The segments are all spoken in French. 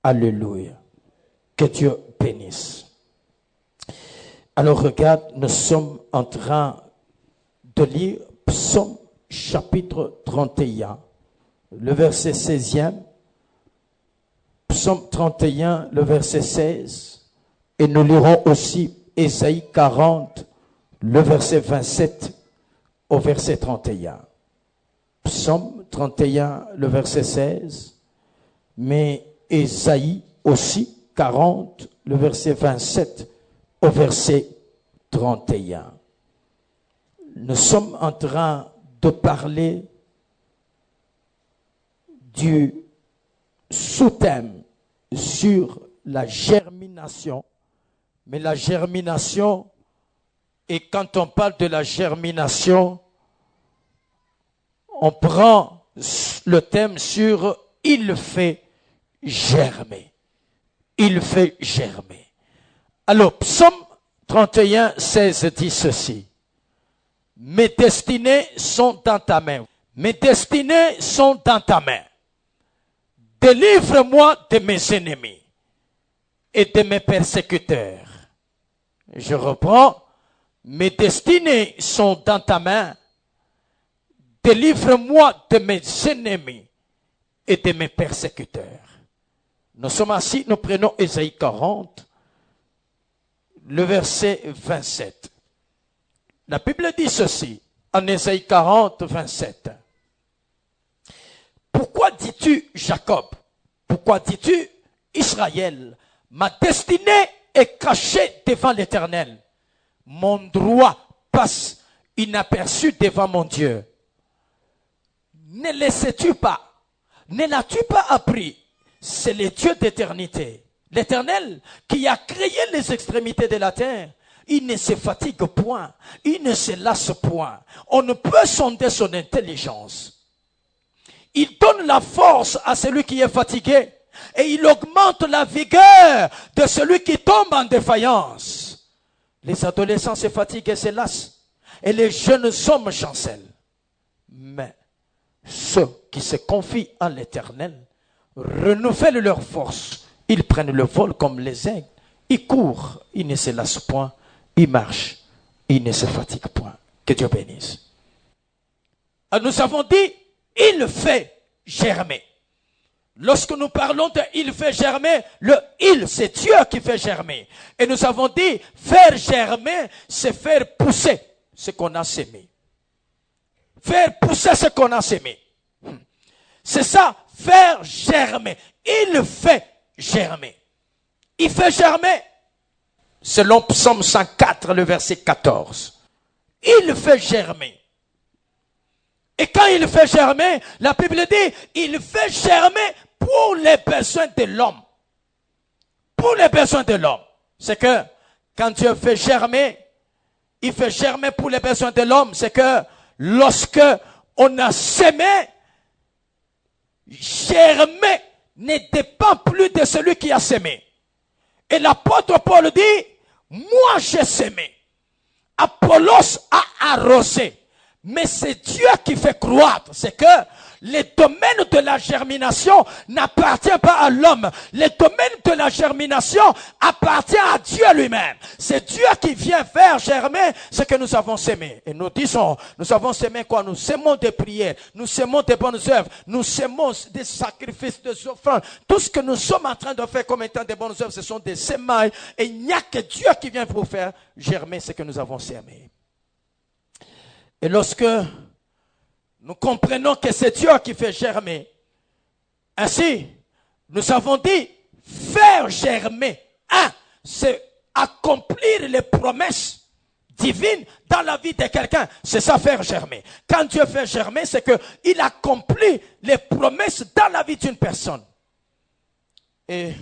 Alléluia. Que Dieu bénisse. Alors regarde, nous sommes en train de lire Psaume chapitre 31, le verset 16e. Psaume 31, le verset 16. Et nous lirons aussi Ésaïe 40, le verset 27 au verset 31. Psaume 31, le verset 16. Mais Ésaïe aussi 40, le verset 27 au verset 31. Nous sommes en train de parler du sous-thème sur la germination. Mais la germination, et quand on parle de la germination, on prend le thème sur « il fait germer ». Il fait germer. Alors, Psaume 31, 16 dit ceci. « Mes destinées sont dans ta main. Mes destinées sont dans ta main. Délivre-moi de mes ennemis et de mes persécuteurs. » Je reprends. « Mes destinées sont dans ta main. Délivre-moi de mes ennemis et de mes persécuteurs. » Nous sommes assis, nous prenons Ésaïe 40, le verset 27. La Bible dit ceci, en Ésaïe 40, 27. Pourquoi dis-tu Jacob? Pourquoi dis-tu Israël? Ma destinée est cachée devant l'Éternel. Mon droit passe inaperçu devant mon Dieu. Ne le sais-tu pas? Ne l'as-tu pas appris? C'est le Dieu d'éternité, l'Éternel qui a créé les extrémités de la terre. Il ne se fatigue point, il ne se lasse point. On ne peut sonder son intelligence. Il donne la force à celui qui est fatigué et il augmente la vigueur de celui qui tombe en défaillance. Les adolescents se fatiguent et se lassent et les jeunes hommes chancellent. Mais ceux qui se confient en l'Éternel renouvellent leur force. Ils prennent le vol comme les aigles. Ils courent, ils ne se lassent point. Ils marchent, ils ne se fatiguent point. Que Dieu bénisse. Nous avons dit, il fait germer. Lorsque nous parlons de il fait germer, le il, c'est Dieu qui fait germer. Et nous avons dit, faire germer, c'est faire pousser ce qu'on a sémé. Faire pousser ce qu'on a sémé. C'est ça, faire germer. Il fait germer. Il fait germer. Selon Psaume 104, le verset 14. Il fait germer. Et quand il fait germer, la Bible dit, il fait germer pour les besoins de l'homme. Pour les besoins de l'homme. C'est que, quand Dieu fait germer, il fait germer pour les besoins de l'homme. C'est que, lorsque on a sémé, germer ne dépend plus de celui qui a sémé. Et l'apôtre Paul dit, moi j'ai sémé, Apollos a arrosé, mais c'est Dieu qui fait croître. C'est que le domaine de la germination n'appartient pas à l'homme. Le domaine de la germination appartient à Dieu lui-même. C'est Dieu qui vient faire germer ce que nous avons sémé. Et nous disons, nous avons sémé quoi? Nous sémons des prières, nous sémons des bonnes œuvres, nous sémons des sacrifices, des offrandes. Tout ce que nous sommes en train de faire comme étant des bonnes œuvres, ce sont des sémailles. Et il n'y a que Dieu qui vient pour faire germer ce que nous avons sémé. Et lorsque nous comprenons que c'est Dieu qui fait germer, ainsi, nous avons dit, faire germer, c'est accomplir les promesses divines dans la vie de quelqu'un. C'est ça, faire germer. Quand Dieu fait germer, c'est qu'il accomplit les promesses dans la vie d'une personne. Et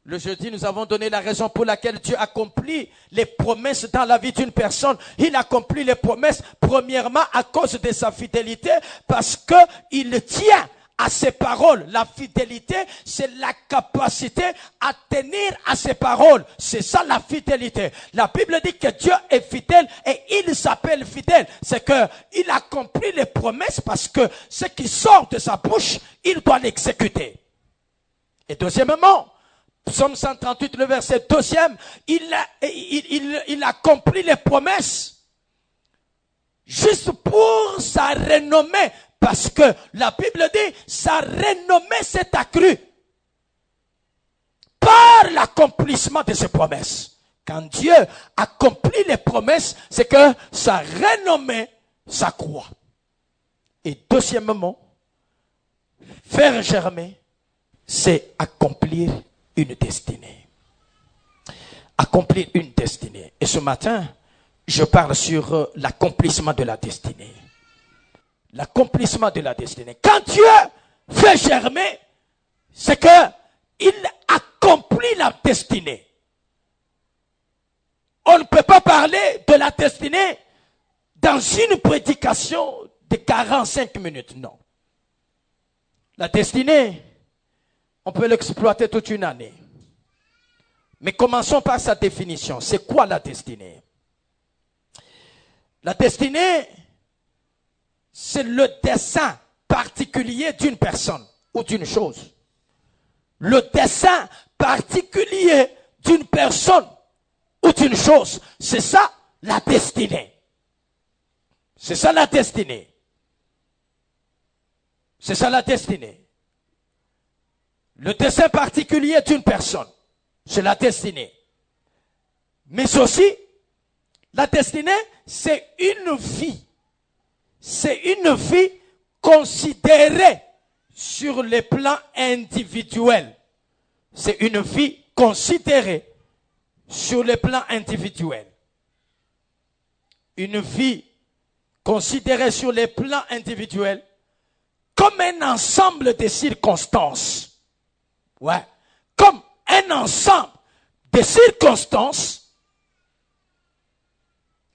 le jeudi, nous avons donné la raison pour laquelle Dieu accomplit les promesses dans la vie d'une personne. Il accomplit les promesses, premièrement, à cause de sa fidélité, parce qu'il tient à ses paroles. La fidélité, c'est la capacité à tenir à ses paroles. C'est ça la fidélité. La Bible dit que Dieu est fidèle et il s'appelle fidèle. C'est qu'il accomplit les promesses parce que ce qui sort de sa bouche, il doit l'exécuter. Et deuxièmement, Psaume 138, le verset 2e, il accomplit les promesses juste pour sa renommée. Parce que la Bible dit, sa renommée s'est accrue par l'accomplissement de ses promesses. Quand Dieu accomplit les promesses, c'est que sa renommée s'accroît. Et deuxièmement, faire germer, c'est accomplir une destinée. Accomplir une destinée. Et ce matin, je parle sur l'accomplissement de la destinée. L'accomplissement de la destinée. Quand Dieu fait germer, c'est que il accomplit la destinée. On ne peut pas parler de la destinée dans une prédication de 45 minutes, non. La destinée, on peut l'exploiter toute une année. Mais commençons par sa définition. C'est quoi la destinée? La destinée, c'est le dessein particulier d'une personne ou d'une chose. Le dessein particulier d'une personne ou d'une chose. C'est ça la destinée. C'est ça la destinée. C'est ça la destinée. Le dessein particulier d'une personne. C'est la destinée. Mais aussi, la destinée, c'est une vie. C'est une vie considérée sur les plans individuels. C'est une vie considérée sur les plans individuels. Une vie considérée sur les plans individuels comme un ensemble de circonstances. Ouais. Comme un ensemble de circonstances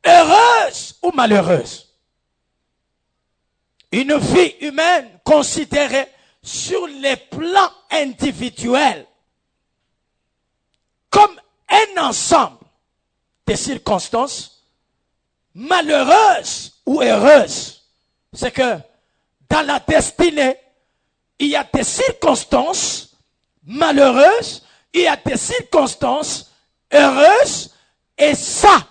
heureuses ou malheureuses. Une vie humaine considérée sur les plans individuels comme un ensemble de circonstances malheureuses ou heureuses. C'est que dans la destinée, il y a des circonstances malheureuses, il y a des circonstances heureuses, et ça,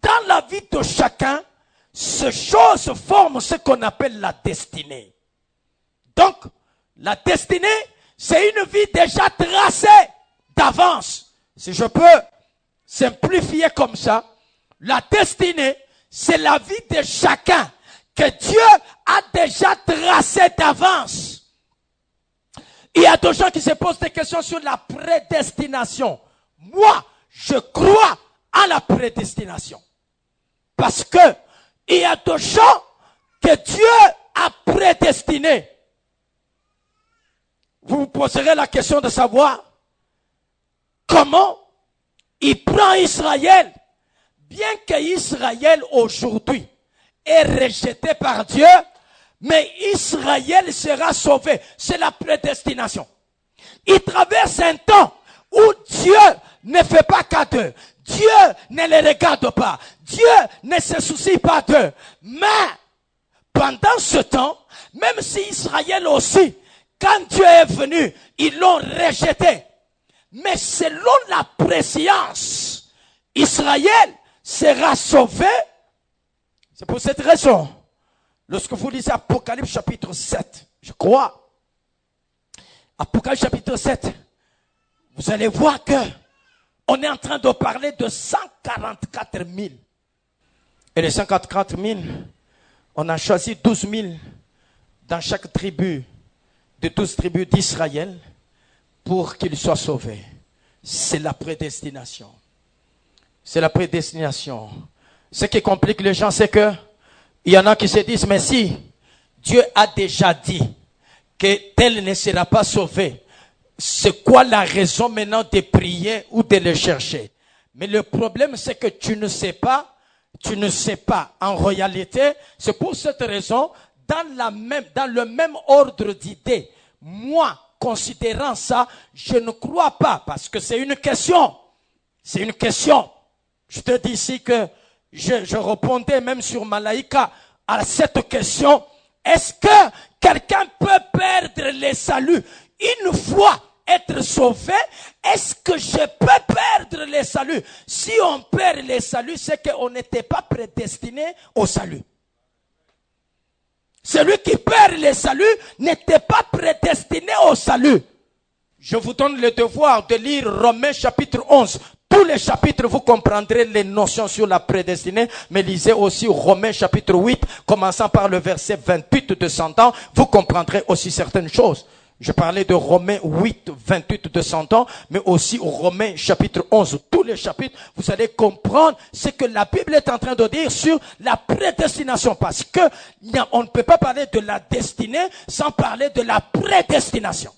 dans la vie de chacun, ces choses forment ce qu'on appelle la destinée. Donc, la destinée, c'est une vie déjà tracée d'avance. Si je peux simplifier comme ça, la destinée, c'est la vie de chacun que Dieu a déjà tracée d'avance. Il y a des gens qui se posent des questions sur la prédestination. Moi, je crois à la prédestination. Parce que il y a des gens que Dieu a prédestinés. Vous vous poserez la question de savoir comment il prend Israël, bien qu'Israël aujourd'hui est rejeté par Dieu, mais Israël sera sauvé. C'est la prédestination. Il traverse un temps où Dieu ne fait pas qu'à d'eux. Dieu ne les regarde pas. Dieu ne se soucie pas d'eux. Mais, pendant ce temps, même si Israël aussi, quand Dieu est venu, ils l'ont rejeté. Mais selon la préscience, Israël sera sauvé. C'est pour cette raison, lorsque vous lisez Apocalypse chapitre 7, je crois, Apocalypse chapitre 7, vous allez voir que on est en train de parler de 144 000. Et les 144 000, on a choisi 12 000 dans chaque tribu, de 12 tribus d'Israël, pour qu'ils soient sauvés. C'est la prédestination. C'est la prédestination. Ce qui complique les gens, c'est que il y en a qui se disent, mais si Dieu a déjà dit que tel ne sera pas sauvé, c'est quoi la raison maintenant de prier ou de le chercher? Mais le problème, c'est que tu ne sais pas. En réalité, c'est pour cette raison, dans le même ordre d'idées, moi, considérant ça, je ne crois pas, parce que c'est une question. C'est une question. Je te dis ici que je répondais même sur Malaïka à cette question. Est-ce que quelqu'un peut perdre le salut une fois être sauvé, est-ce que je peux perdre le salut? Si on perd le salut, c'est qu'on n'était pas prédestiné au salut. Celui qui perd le salut n'était pas prédestiné au salut. Je vous donne le devoir de lire Romains chapitre 11. Tous les chapitres, vous comprendrez les notions sur la prédestinée, mais lisez aussi Romains chapitre 8, commençant par le verset 28 de 100 ans, vous comprendrez aussi certaines choses. Je parlais de Romains 8, 28 de 100 ans, mais aussi Romains chapitre 11. Tous les chapitres, vous allez comprendre ce que la Bible est en train de dire sur la prédestination. Parce que on ne peut pas parler de la destinée sans parler de la prédestination.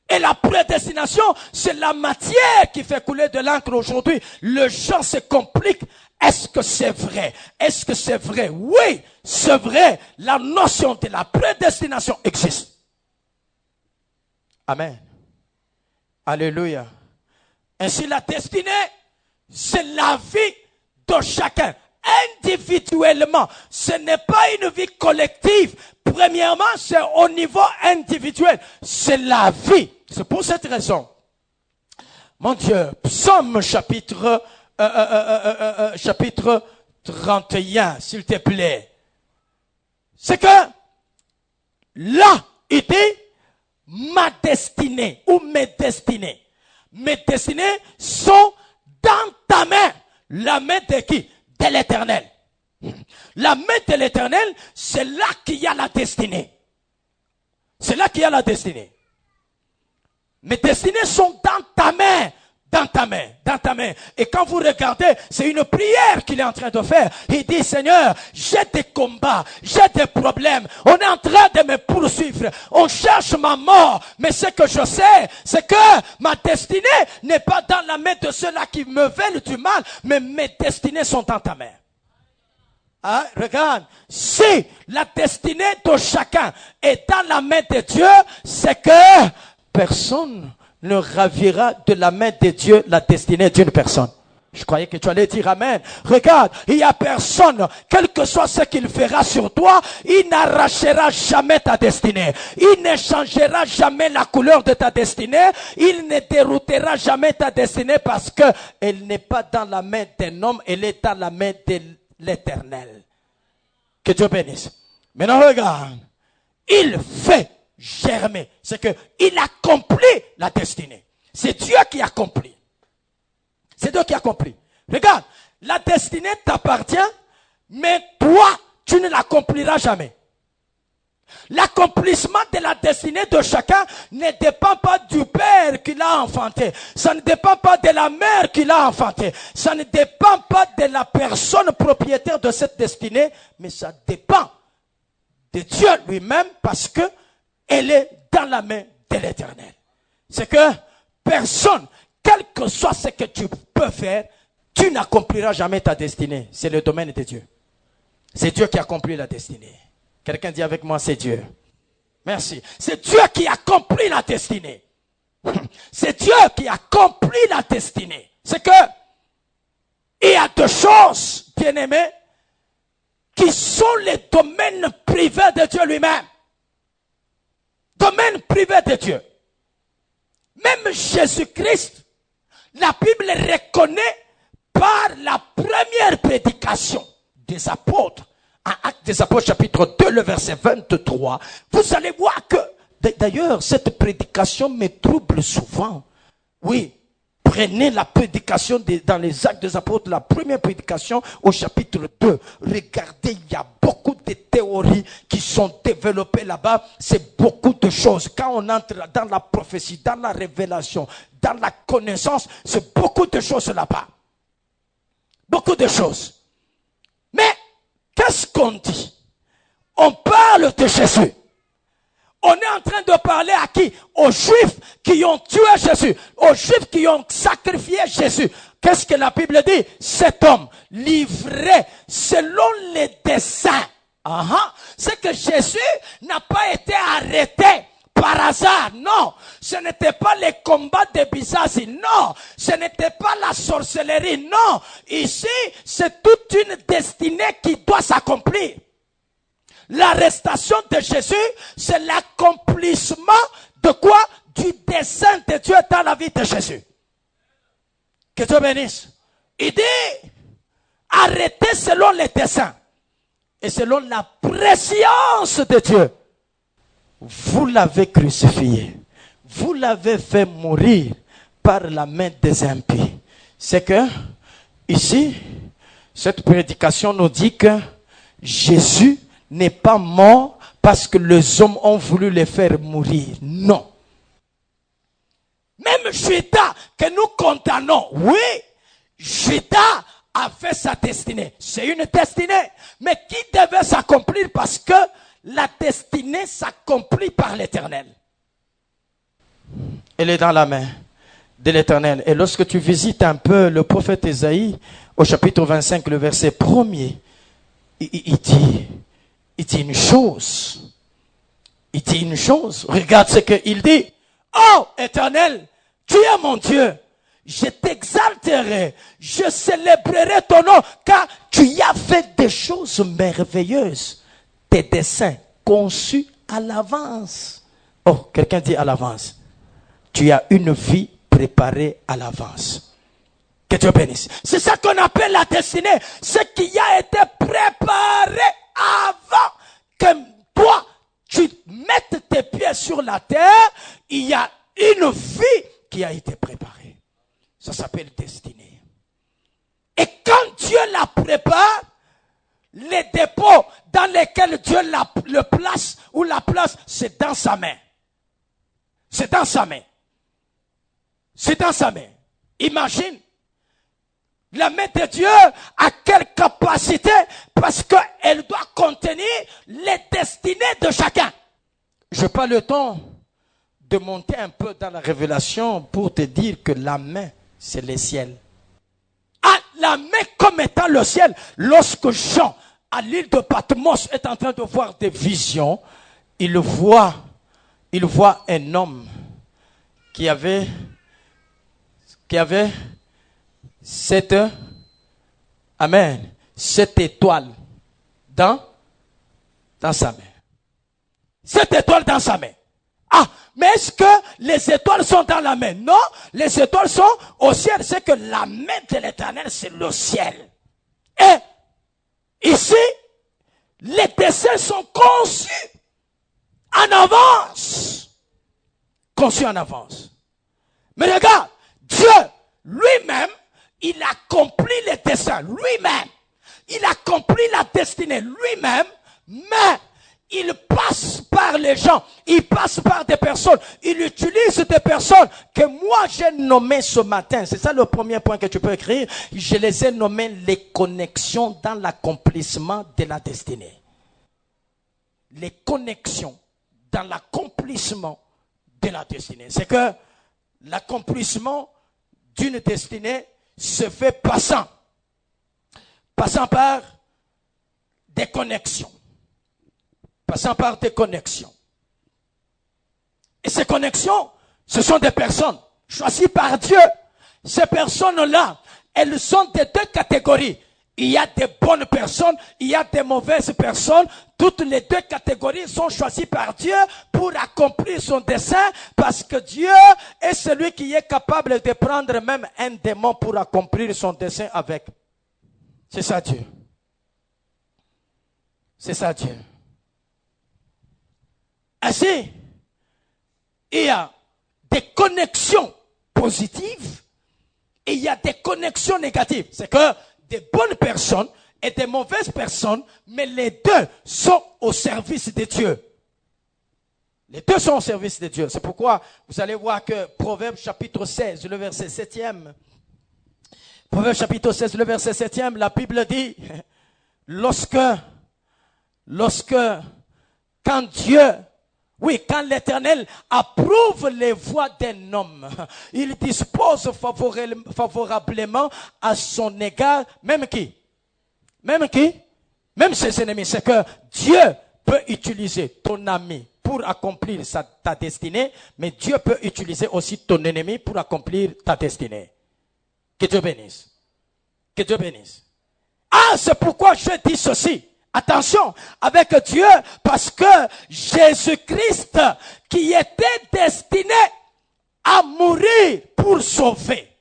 Et la prédestination, c'est la matière qui fait couler de l'encre aujourd'hui. Le gens se complique. Est-ce que c'est vrai? Est-ce que c'est vrai? Oui, c'est vrai. La notion de la prédestination existe. Amen. Alléluia. Ainsi, la destinée, c'est la vie de chacun. Individuellement. Ce n'est pas une vie collective. Premièrement, c'est au niveau individuel. C'est la vie. C'est pour cette raison. Mon Dieu, Psaume chapitre 31, s'il te plaît. C'est que là, il dit ma destinée ou mes destinées. Mes destinées sont dans ta main. La main de qui? De l'Éternel. La main de l'Éternel, c'est là qu'il y a la destinée. C'est là qu'il y a la destinée. Mes destinées sont dans ta main. Dans ta main, dans ta main. Et quand vous regardez, c'est une prière qu'il est en train de faire. Il dit, Seigneur, j'ai des combats, j'ai des problèmes. On est en train de me poursuivre. On cherche ma mort. Mais ce que je sais, c'est que ma destinée n'est pas dans la main de ceux-là qui me veulent du mal, mais mes destinées sont dans ta main. Ah, regarde, si la destinée de chacun est dans la main de Dieu, c'est que personne ne ravira de la main de Dieu la destinée d'une personne. Je croyais que tu allais dire amen. Regarde, il n'y a personne, quel que soit ce qu'il fera sur toi, il n'arrachera jamais ta destinée. Il ne changera jamais la couleur de ta destinée. Il ne déroutera jamais ta destinée parce que elle n'est pas dans la main d'un homme, elle est dans la main de l'Éternel. Que Dieu bénisse. Maintenant regarde, il fait germer. C'est que il accomplit la destinée. C'est Dieu qui accomplit. C'est Dieu qui accomplit. Regarde, la destinée t'appartient, mais toi, tu ne l'accompliras jamais. L'accomplissement de la destinée de chacun ne dépend pas du père qui l'a enfanté. Ça ne dépend pas de la mère qui l'a enfanté. Ça ne dépend pas de la personne propriétaire de cette destinée, mais ça dépend de Dieu lui-même parce que elle est dans la main de l'Éternel. C'est que personne, quel que soit ce que tu peux faire, tu n'accompliras jamais ta destinée. C'est le domaine de Dieu. C'est Dieu qui accomplit la destinée. Quelqu'un dit avec moi, c'est Dieu. Merci. C'est Dieu qui accomplit la destinée. C'est Dieu qui accomplit la destinée. C'est que il y a deux choses, bien-aimés, qui sont les domaines privés de Dieu lui-même. Domaine privé de Dieu. Même Jésus-Christ, la Bible reconnaît par la première prédication des apôtres, en Actes des Apôtres chapitre 2, le verset 23, vous allez voir que, d'ailleurs, cette prédication me trouble souvent. Oui, prenez la prédication dans les Actes des Apôtres, la première prédication au chapitre 2. Regardez, il y a beaucoup de théories qui sont développées là-bas. C'est beaucoup de choses. Quand on entre dans la prophétie, dans la révélation, dans la connaissance, c'est beaucoup de choses là-bas. Beaucoup de choses. Mais, qu'est-ce qu'on dit? On parle de Jésus. On est en train de parler à qui? Aux Juifs qui ont tué Jésus. Aux Juifs qui ont sacrifié Jésus. Qu'est-ce que la Bible dit? Cet homme livré selon les desseins. C'est que Jésus n'a pas été arrêté par hasard. Non. Ce n'était pas les combats de Byzance. Non. Ce n'était pas la sorcellerie. Non. Ici, c'est toute une destinée qui doit s'accomplir. L'arrestation de Jésus, c'est l'accomplissement De quoi? Du dessein de Dieu dans la vie de Jésus. Que Dieu bénisse. Il dit, arrêtez selon les desseins et selon la préscience de Dieu. Vous l'avez crucifié. Vous l'avez fait mourir par la main des impies. C'est que, ici, cette prédication nous dit que Jésus n'est pas mort parce que les hommes ont voulu le faire mourir. Non. Même Judas, que nous condamnons, oui, Judas a fait sa destinée. C'est une destinée, mais qui devait s'accomplir parce que la destinée s'accomplit par l'Éternel. Elle est dans la main de l'Éternel. Et lorsque tu visites un peu le prophète Ésaïe, au chapitre 25, le verset 1er, il dit une chose. Il dit une chose. Regarde ce qu'il dit. Oh, Éternel, tu es mon Dieu. Je t'exalterai. Je célébrerai ton nom, car tu y as fait des choses merveilleuses. Tes desseins conçus à l'avance. Oh, quelqu'un dit à l'avance. Tu as une vie préparée à l'avance. Que Dieu bénisse. C'est ça qu'on appelle la destinée. Ce qui a été préparé avant que toi, tu mettes tes pieds sur la terre. Il y a une vie qui a été préparée. Ça s'appelle destinée. Et quand Dieu la prépare, les dépôts dans lesquels Dieu le place ou la place, c'est dans sa main. C'est dans sa main. C'est dans sa main. Imagine. La main de Dieu a quelle capacité? Parce qu'elle doit contenir les destinées de chacun. Je n'ai pas le temps de monter un peu dans la révélation pour te dire que la main, c'est le ciel. Ah, la main comme étant le ciel. Lorsque Jean, à l'île de Patmos, est en train de voir des visions, il voit un homme qui avait cette étoile dans sa main. Cette étoile dans sa main. Ah, mais est-ce que les étoiles sont dans la main? Non, les étoiles sont au ciel. C'est que la main de l'Éternel, c'est le ciel. Et ici, les desseins sont conçus en avance. Conçus en avance. Mais regarde, Dieu lui-même, il accomplit les desseins lui-même. Il accomplit la destinée lui-même, mais il passe par les gens, il passe par des personnes, il utilise des personnes que moi j'ai nommées ce matin. C'est ça le premier point que tu peux écrire. Je les ai nommées les connexions dans l'accomplissement de la destinée. Les connexions dans l'accomplissement de la destinée. C'est que l'accomplissement d'une destinée se fait passant par des connexions. Passant par des connexions. Et ces connexions, ce sont des personnes choisies par Dieu. Ces personnes-là, elles sont de deux catégories. Il y a des bonnes personnes, il y a des mauvaises personnes. Toutes les deux catégories sont choisies par Dieu pour accomplir son dessein, parce que Dieu est celui qui est capable de prendre même un démon pour accomplir son dessein avec. C'est ça Dieu. C'est ça Dieu. Ainsi, il y a des connexions positives et il y a des connexions négatives. C'est que des bonnes personnes et des mauvaises personnes, mais les deux sont au service de Dieu. Les deux sont au service de Dieu. C'est pourquoi vous allez voir que Proverbe chapitre 16, le verset 7e. Proverbe chapitre 16, le verset 7e, la Bible dit, quand l'Éternel approuve les voies d'un homme, il dispose favorablement à son égard, même qui? Même ses ennemis. C'est que Dieu peut utiliser ton ami pour accomplir ta destinée, mais Dieu peut utiliser aussi ton ennemi pour accomplir ta destinée. Que Dieu bénisse. Que Dieu bénisse. Ah, c'est pourquoi je dis ceci. Attention, avec Dieu, parce que Jésus-Christ, qui était destiné à mourir pour sauver.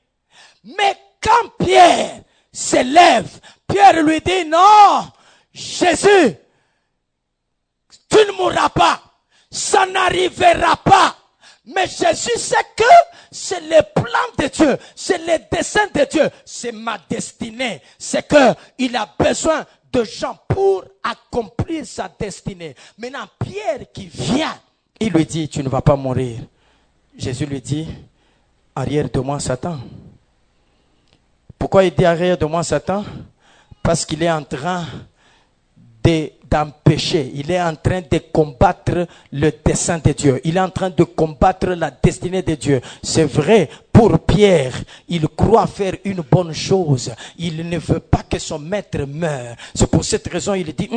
Mais quand Pierre s'élève, Pierre lui dit, non, Jésus, tu ne mourras pas, ça n'arrivera pas. Mais Jésus sait que c'est le plan de Dieu, c'est le dessein de Dieu, c'est ma destinée. C'est qu'il a besoin de gens pour accomplir sa destinée. Maintenant, Pierre qui vient, il lui dit, tu ne vas pas mourir. Jésus lui dit, arrière de moi Satan. Pourquoi il dit arrière de moi Satan? Parce qu'il est en train d'empêcher, il est en train de combattre le dessein de Dieu. Il est en train de combattre la destinée de Dieu. C'est vrai, pour Pierre, il croit faire une bonne chose. Il ne veut pas que son maître meure. C'est pour cette raison il dit,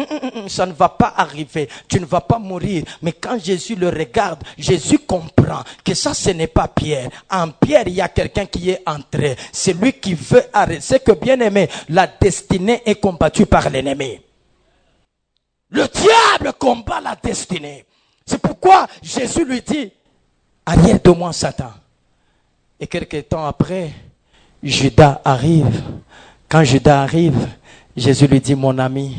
ça ne va pas arriver, tu ne vas pas mourir. Mais quand Jésus le regarde, Jésus comprend que ça, ce n'est pas Pierre. En Pierre, il y a quelqu'un qui est entré. C'est lui qui veut arrêter. C'est que, bien aimé, la destinée est combattue par l'ennemi. Le diable combat la destinée. C'est pourquoi Jésus lui dit, arrière de moi Satan. Et quelques temps après, Judas arrive. Quand Judas arrive, Jésus lui dit, mon ami,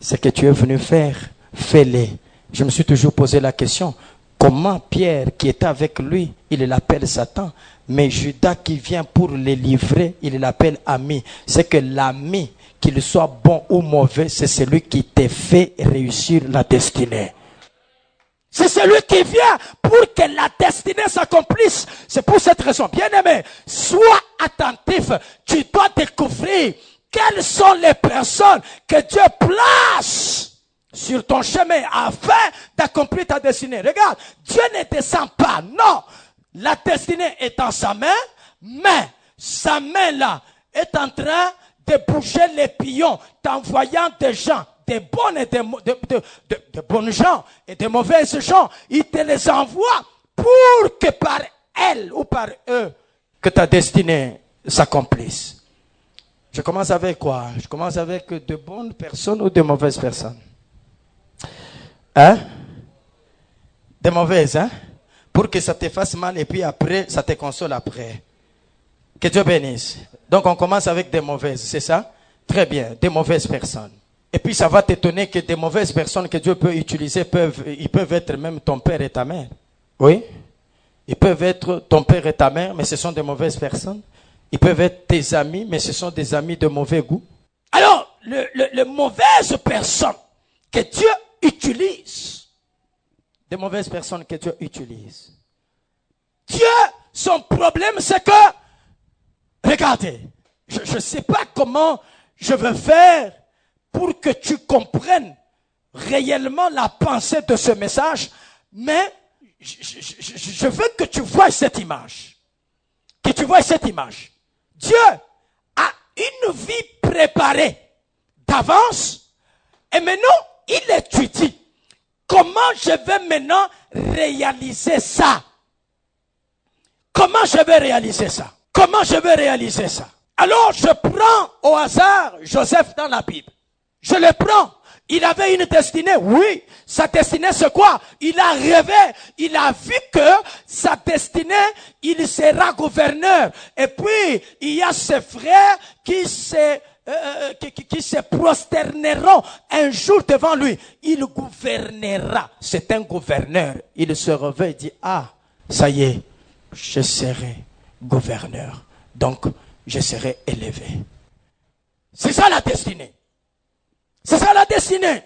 ce que tu es venu faire, fais-le. Je me suis toujours posé la question, comment Pierre qui était avec lui, il l'appelle Satan, mais Judas qui vient pour le livrer, il l'appelle ami. C'est que l'ami, qu'il soit bon ou mauvais, c'est celui qui te fait réussir la destinée. C'est celui qui vient pour que la destinée s'accomplisse. C'est pour cette raison, bien aimé, sois attentif. Tu dois découvrir quelles sont les personnes que Dieu place sur ton chemin afin d'accomplir ta destinée. Regarde, Dieu ne descend pas. Non, la destinée est en sa main, mais sa main là est en train de bouger les pions, t'envoyant des gens, des bonnes et de bonnes gens et de mauvaises gens. Il te les envoie pour que par elle ou par eux, que ta destinée s'accomplisse. Je commence avec quoi? Je commence avec de bonnes personnes ou de mauvaises personnes? Hein? De mauvaises, hein? Pour que ça te fasse mal et puis après, ça te console après. Que Dieu bénisse. Donc on commence avec des mauvaises, c'est ça? Très bien, des mauvaises personnes. Et puis ça va t'étonner que des mauvaises personnes que Dieu peut utiliser, ils peuvent être même ton père et ta mère. Oui? Ils peuvent être ton père et ta mère, mais ce sont des mauvaises personnes. Ils peuvent être tes amis, mais ce sont des amis de mauvais goût. Alors, les mauvaises personnes que Dieu utilise, des mauvaises personnes que Dieu utilise. Dieu, son problème, c'est que, regardez, je ne sais pas comment je veux faire pour que tu comprennes réellement la pensée de ce message, mais je veux que tu vois cette image. Que tu vois cette image. Dieu a une vie préparée d'avance et maintenant il étudie comment je vais maintenant réaliser ça. Comment je vais réaliser ça? Comment je vais réaliser ça? Alors je prends au hasard Joseph dans la Bible. Je le prends. Il avait une destinée. Oui, sa destinée c'est quoi? Il a rêvé. Il a vu que sa destinée, il sera gouverneur. Et puis, il y a ses frères qui se prosterneront un jour devant lui. Il gouvernera. C'est un gouverneur. Il se réveille et dit, ah, ça y est, je serai gouverneur. Donc, je serai élevé. C'est ça la destinée. C'est ça la destinée.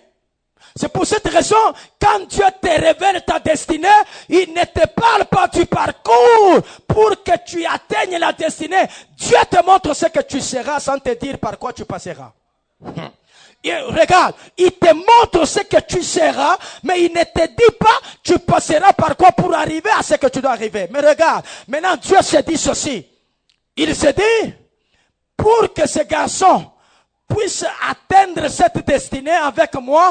C'est pour cette raison, quand Dieu te révèle ta destinée, il ne te parle pas du parcours pour que tu atteignes la destinée. Dieu te montre ce que tu seras sans te dire par quoi tu passeras. Et regarde, il te montre ce que tu seras, mais il ne te dit pas tu passeras par quoi pour arriver à ce que tu dois arriver. Mais regarde, maintenant Dieu se dit ceci. Il se dit, pour que ce garçon puisse atteindre cette destinée avec moi,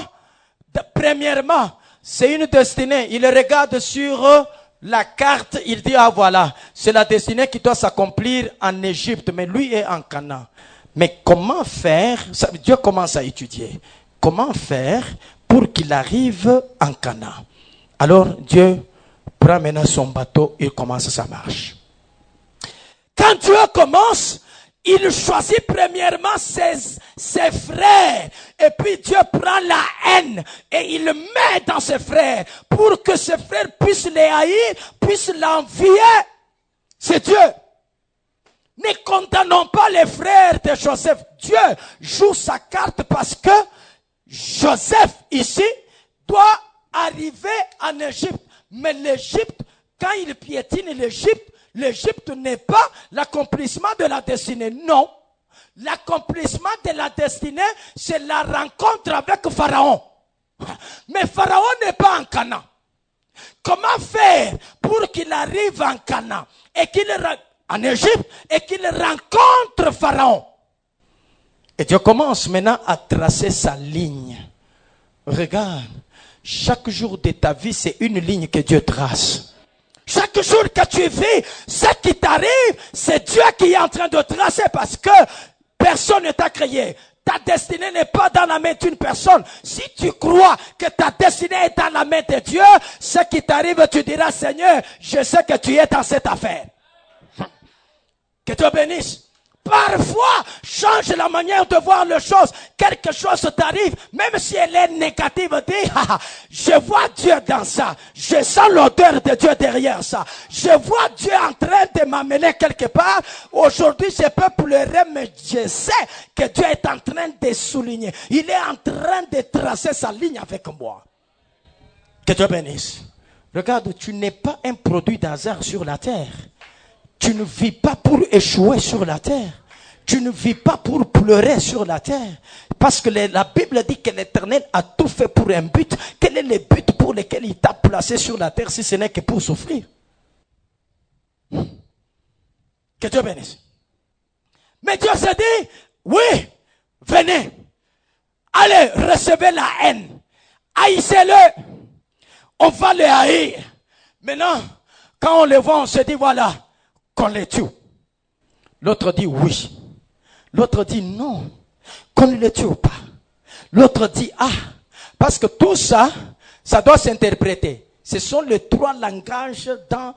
premièrement, c'est une destinée. Il regarde sur la carte, il dit, ah voilà, c'est la destinée qui doit s'accomplir en Égypte, mais lui est en Canaan. Mais comment faire? Dieu commence à étudier. comment faire pour qu'il arrive en Canaan. Alors Dieu prend maintenant son bateau et commence sa marche. Quand Dieu commence, il choisit premièrement ses frères. Et puis Dieu prend la haine et il le met dans ses frères pour que ses frères puissent les haïr, puissent l'envier. C'est Dieu. Ne condamnons pas les frères de Joseph. Dieu joue sa carte parce que Joseph ici doit arriver en Égypte. Mais l'Égypte, quand il piétine l'Égypte n'est pas l'accomplissement de la destinée. Non. L'accomplissement de la destinée, c'est la rencontre avec Pharaon. Mais Pharaon n'est pas en Canaan. Comment faire pour qu'il arrive en Canaan et en Égypte et qu'il rencontre Pharaon? Et Dieu commence maintenant à tracer sa ligne. Regarde, chaque jour de ta vie, c'est une ligne que Dieu trace. Chaque jour que tu vis, ce qui t'arrive, c'est Dieu qui est en train de tracer parce que personne ne t'a créé. Ta destinée n'est pas dans la main d'une personne. Si tu crois que ta destinée est dans la main de Dieu, ce qui t'arrive, tu diras, Seigneur, je sais que tu es dans cette affaire. Que Dieu bénisse. Parfois, change la manière de voir les choses. Quelque chose t'arrive, même si elle est négative, dis, je vois Dieu dans ça. Je sens l'odeur de Dieu derrière ça. Je vois Dieu en train de m'amener quelque part. Aujourd'hui, je peux pleurer, mais je sais que Dieu est en train de souligner. Il est en train de tracer sa ligne avec moi. Que Dieu bénisse. Regarde, tu n'es pas un produit d'hasard sur la terre. Tu ne vis pas pour échouer sur la terre. Tu ne vis pas pour pleurer sur la terre. Parce que la Bible dit que l'Éternel a tout fait pour un but. Quel est le but pour lequel il t'a placé sur la terre si ce n'est que pour souffrir? Que Dieu bénisse. Mais Dieu s'est dit, oui, venez. Allez, recevez la haine. Haïssez-le. On va les haïr. Maintenant, quand on les voit, on se dit, voilà, qu'on les tue. L'autre dit oui. L'autre dit non, qu'on ne les tue pas. L'autre dit parce que tout ça, ça doit s'interpréter. Ce sont les trois langages dans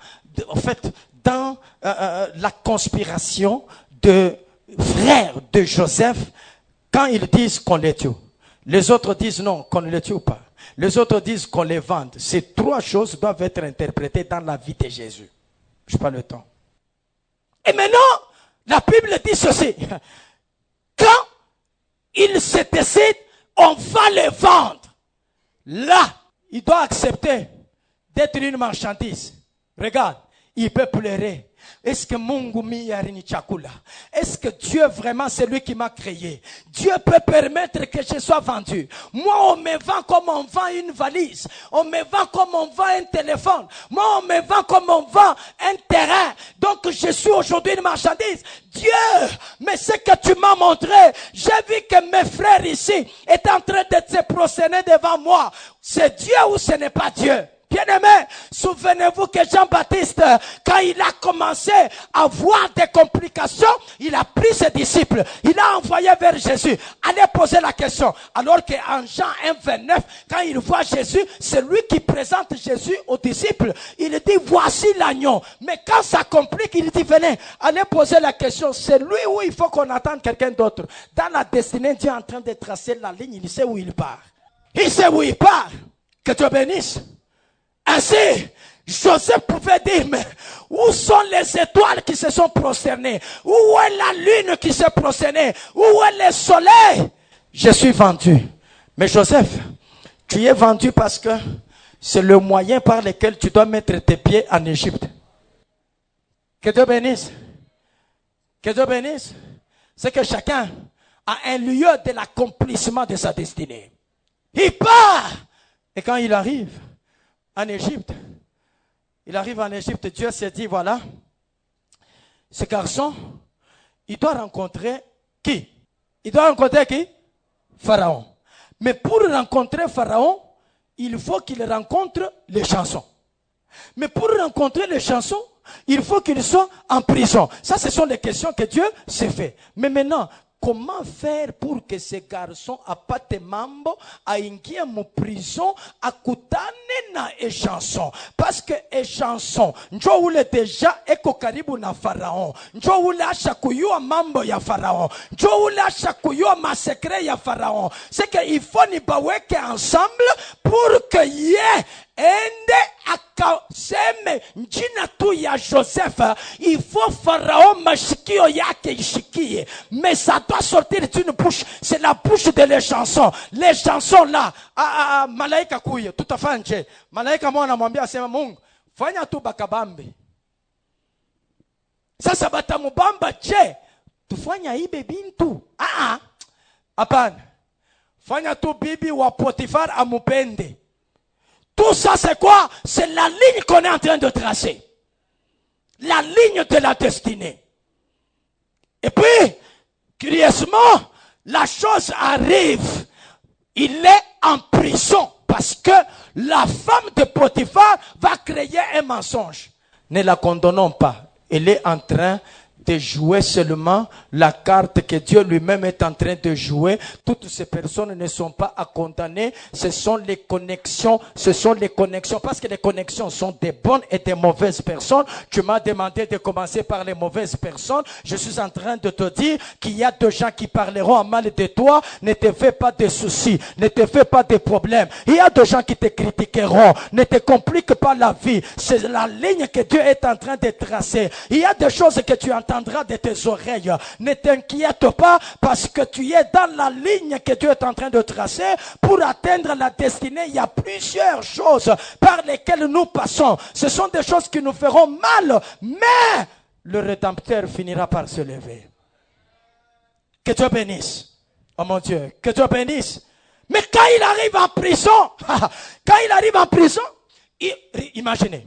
la conspiration de frères de Joseph quand ils disent qu'on les tue. Les autres disent non, qu'on ne les tue pas. Les autres disent qu'on les vende. Ces trois choses doivent être interprétées dans la vie de Jésus. Je n'ai pas le temps. Et maintenant, la Bible dit ceci. Quand il se décide, on va les vendre. Là, il doit accepter d'être une marchandise. Regarde, il peut pleurer. Est-ce que Mungu miyari chakula? Est-ce que Dieu vraiment c'est lui qui m'a créé? Dieu peut permettre que je sois vendu. Moi on me vend comme on vend une valise. On me vend comme on vend un téléphone. Moi on me vend comme on vend un terrain. Donc je suis aujourd'hui une marchandise. Dieu, mais ce que tu m'as montré, j'ai vu que mes frères ici étaient en train de se prosterner devant moi. C'est Dieu ou ce n'est pas Dieu? Bien-aimés, souvenez-vous que Jean-Baptiste, quand il a commencé à voir des complications, il a pris ses disciples, il a envoyé vers Jésus, allez poser la question. Alors qu'en Jean 1,29, quand il voit Jésus, c'est lui qui présente Jésus aux disciples. Il dit, voici l'agneau. Mais quand ça complique, il dit, venez, allez poser la question. C'est lui ou il faut qu'on attende quelqu'un d'autre? Dans la destinée, Dieu est en train de tracer la ligne, il sait où il part. Il sait où il part. Que Dieu bénisse. Ainsi, Joseph pouvait dire, mais où sont les étoiles qui se sont prosternées? Où est la lune qui s'est prosternée? Où est le soleil? Je suis vendu. Mais Joseph, tu es vendu parce que c'est le moyen par lequel tu dois mettre tes pieds en Égypte. Que Dieu bénisse. Que Dieu bénisse. C'est que chacun a un lieu de l'accomplissement de sa destinée. Il part. Et quand il arrive en Égypte, Dieu s'est dit, voilà, ce garçon, il doit rencontrer qui? Il doit rencontrer qui? Pharaon. Mais pour rencontrer Pharaon, il faut qu'il rencontre les chansons. Mais pour rencontrer les chansons, il faut qu'il soit en prison. Ça, ce sont les questions que Dieu s'est fait. Mais maintenant, comment faire pour que ce garçon apate mambo aingie mu prison akutane na échanson? Parce que échanson njo ule deja eko karibu na Pharaon, njo ule asha kuyua mambo ya Pharaon, njo ule asha kuyua masekre ya Pharaon. C'est que il faut ni baweke ensemble pour que ye ende akaseme njina tu ya Joseph. Il faut Pharaon mashikio yake ishikie, mais ça doit sortir d'une bouche. C'est la bouche de les chansons. Les chansons là, malaika kuye tutafanje. Malaika mwana mwambia asema Mungu fanya tu bakabambe. Sasa batamubamba je tufanya ibe bintu? Hapana. Fanya tu bibi wa Potifar amupende. Tout ça c'est quoi? C'est la ligne qu'on est en train de tracer. La ligne de la destinée. Et puis, curieusement, la chose arrive. Il est en prison parce que la femme de Potifar va créer un mensonge. Ne la condamnons pas. Elle est en train de jouer seulement la carte que Dieu lui-même est en train de jouer. Toutes ces personnes ne sont pas à condamner. Ce sont les connexions. Parce que les connexions sont des bonnes et des mauvaises personnes. Tu m'as demandé de commencer par les mauvaises personnes. Je suis en train de te dire qu'il y a des gens qui parleront en mal de toi. Ne te fais pas de soucis. Ne te fais pas de problèmes. Il y a des gens qui te critiqueront. Ne te complique pas la vie. C'est la ligne que Dieu est en train de tracer. Il y a des choses que tu entends de tes oreilles. Ne t'inquiète pas parce que tu es dans la ligne que Dieu est en train de tracer pour atteindre la destinée. Il y a plusieurs choses par lesquelles nous passons. Ce sont des choses qui nous feront mal, mais le Rédempteur finira par se lever. Que Dieu bénisse. Oh mon Dieu, que Dieu bénisse. Mais quand il arrive en prison, imaginez,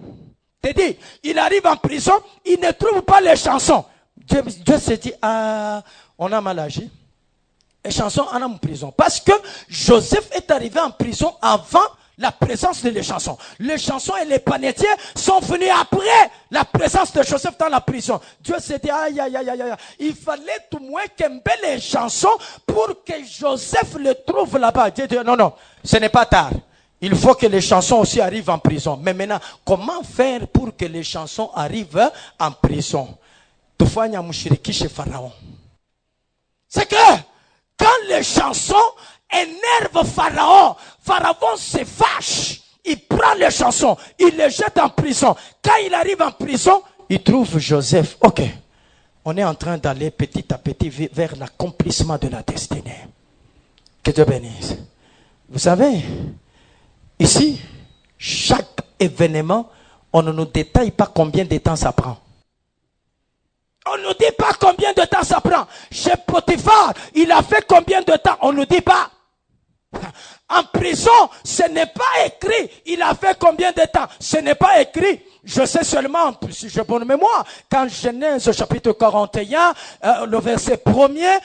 il arrive en prison, il ne trouve pas les chansons. Dieu se dit, on a mal agi. Les chansons en prison. Parce que Joseph est arrivé en prison avant la présence de les chansons. Les chansons et les panetiers sont venus après la présence de Joseph dans la prison. Dieu s'est dit, il fallait tout moins qu'un les chansons pour que Joseph le trouve là-bas. Dieu dit, non, ce n'est pas tard. Il faut que les chansons aussi arrivent en prison. Mais maintenant, comment faire pour que les chansons arrivent en prison? Tufanya mshirikishe Pharaon. C'est que quand les chansons énervent Pharaon, Pharaon se fâche. Il prend les chansons, il les jette en prison. Quand il arrive en prison, il trouve Joseph. Ok, on est en train d'aller petit à petit vers l'accomplissement de la destinée. Que Dieu bénisse. Vous savez, ici, chaque événement, on ne nous détaille pas combien de temps ça prend. On ne nous dit pas combien de temps ça prend. Chez Potiphar, il a fait combien de temps? On ne nous dit pas. En prison, ce n'est pas écrit. Il a fait combien de temps? Ce n'est pas écrit. Je sais seulement, si j'ai bonne mémoire, quand Genèse chapitre 41, le verset 1er,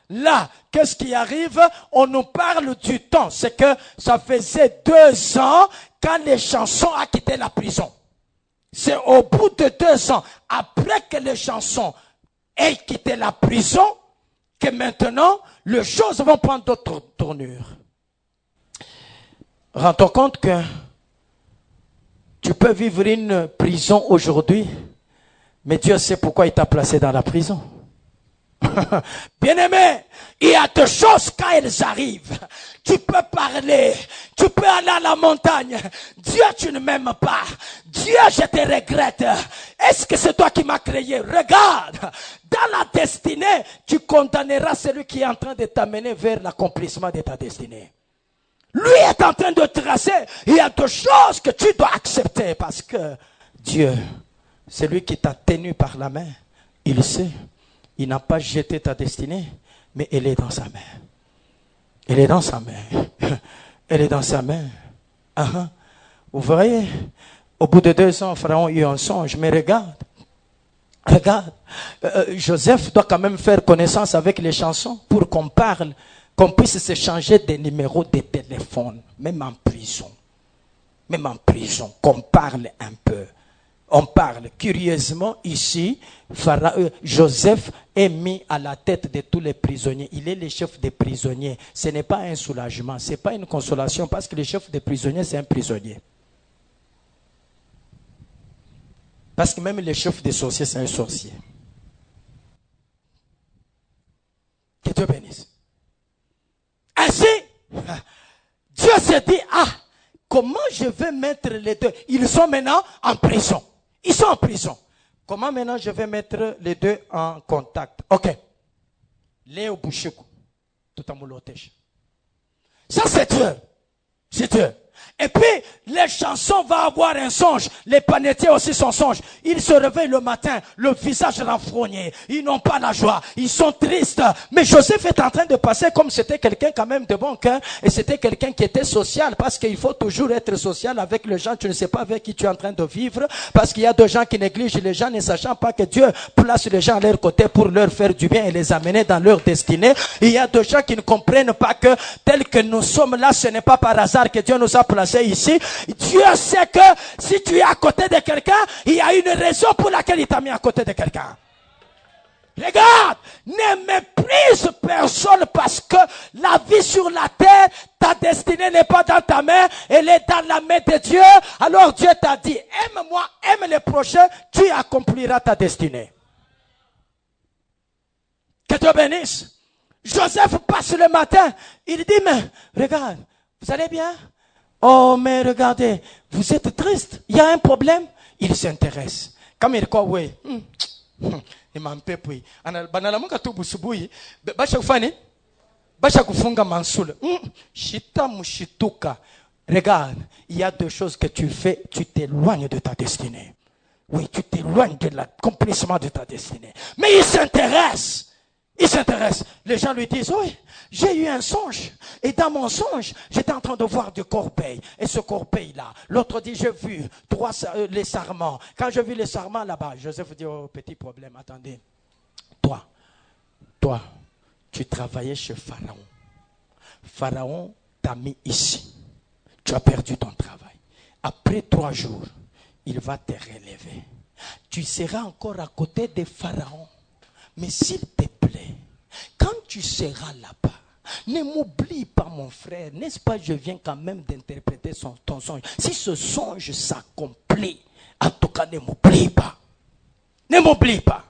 là, qu'est-ce qui arrive? On nous parle du temps. C'est que ça faisait 2 ans quand les chansons a quitté la prison. C'est au bout de 2 ans, après que les chansons aient quitté la prison, que maintenant, les choses vont prendre d'autres tournures. Rends-toi compte que tu peux vivre une prison aujourd'hui, mais Dieu sait pourquoi il t'a placé dans la prison. Bien-aimé, il y a des choses quand elles arrivent. Tu peux parler, tu peux aller à la montagne. Dieu, tu ne m'aimes pas. Dieu, je te regrette. Est-ce que c'est toi qui m'as créé? Regarde, dans la destinée, tu condamneras celui qui est en train de t'amener vers l'accomplissement de ta destinée. Lui est en train de tracer. Il y a des choses que tu dois accepter parce que Dieu, c'est lui qui t'a tenu par la main. Il sait. Il n'a pas jeté ta destinée, mais elle est dans sa main. Elle est dans sa main. Elle est dans sa main. Vous voyez, au bout de 2 ans, Pharaon eut un songe, mais regarde, Joseph doit quand même faire connaissance avec les chansons pour qu'on parle, qu'on puisse s'échanger des numéros de téléphone, même en prison, qu'on parle un peu. On parle curieusement ici, Joseph est mis à la tête de tous les prisonniers. Il est le chef des prisonniers. Ce n'est pas un soulagement, ce n'est pas une consolation parce que le chef des prisonniers, c'est un prisonnier. Parce que même le chef des sorciers, c'est un sorcier. Que Dieu bénisse. Ainsi, Dieu s'est dit, comment je vais mettre les deux? Ils sont maintenant en prison. Ils sont en prison. Comment maintenant je vais mettre les deux en contact? Ok. Léo Bouchekou. Tout en moulotèche. Ça c'est Dieu. C'est Dieu. Et puis, les chansons vont avoir un songe. Les panetiers aussi sont songes. Ils se réveillent le matin, le visage renfrogné. Ils n'ont pas la joie. Ils sont tristes. Mais Joseph est en train de passer comme c'était quelqu'un quand même de bon cœur. Et c'était quelqu'un qui était social. Parce qu'il faut toujours être social avec les gens. Tu ne sais pas avec qui tu es en train de vivre. Parce qu'il y a des gens qui négligent les gens ne sachant pas que Dieu place les gens à leur côté pour leur faire du bien et les amener dans leur destinée. Il y a des gens qui ne comprennent pas que tel que nous sommes là, ce n'est pas par hasard que Dieu nous a placés ici. Dieu sait que si tu es à côté de quelqu'un, il y a une raison pour laquelle il t'a mis à côté de quelqu'un. Regarde, ne méprise personne parce que la vie sur la terre, ta destinée n'est pas dans ta main, elle est dans la main de Dieu. Alors Dieu t'a dit, aime-moi, aime les prochains, tu accompliras ta destinée. Que Dieu bénisse. Joseph passe le matin, il dit, mais regarde, vous allez bien? Oh, mais regardez, vous êtes triste. Il y a un problème. Il s'intéresse. Comme il dit, oui. Il m'a un peu pris. Banalamuka tu busubuhi. Bacha kufani. Bacha kufunga mansoul. Shita mushituka. Regarde, il y a deux choses que tu fais. Tu t'éloignes de ta destinée. Oui, tu t'éloignes de l'accomplissement de ta destinée. Mais il s'intéresse. Il s'intéresse. Les gens lui disent, oui, j'ai eu un songe. Et dans mon songe, j'étais en train de voir du corbeil. Et ce corbeil-là, l'autre dit, j'ai vu les sarments. Quand j'ai vu les sarments là-bas, Joseph dit, oh, petit problème, attendez. Toi, tu travaillais chez Pharaon. Pharaon t'a mis ici. Tu as perdu ton travail. Après 3 jours, il va te relever. Tu seras encore à côté de Pharaon. Mais s'il te plaît, quand tu seras là-bas, ne m'oublie pas mon frère, n'est-ce pas, je viens quand même d'interpréter ton songe. Si ce songe s'accomplit, en tout cas ne m'oublie pas. Ne m'oublie pas.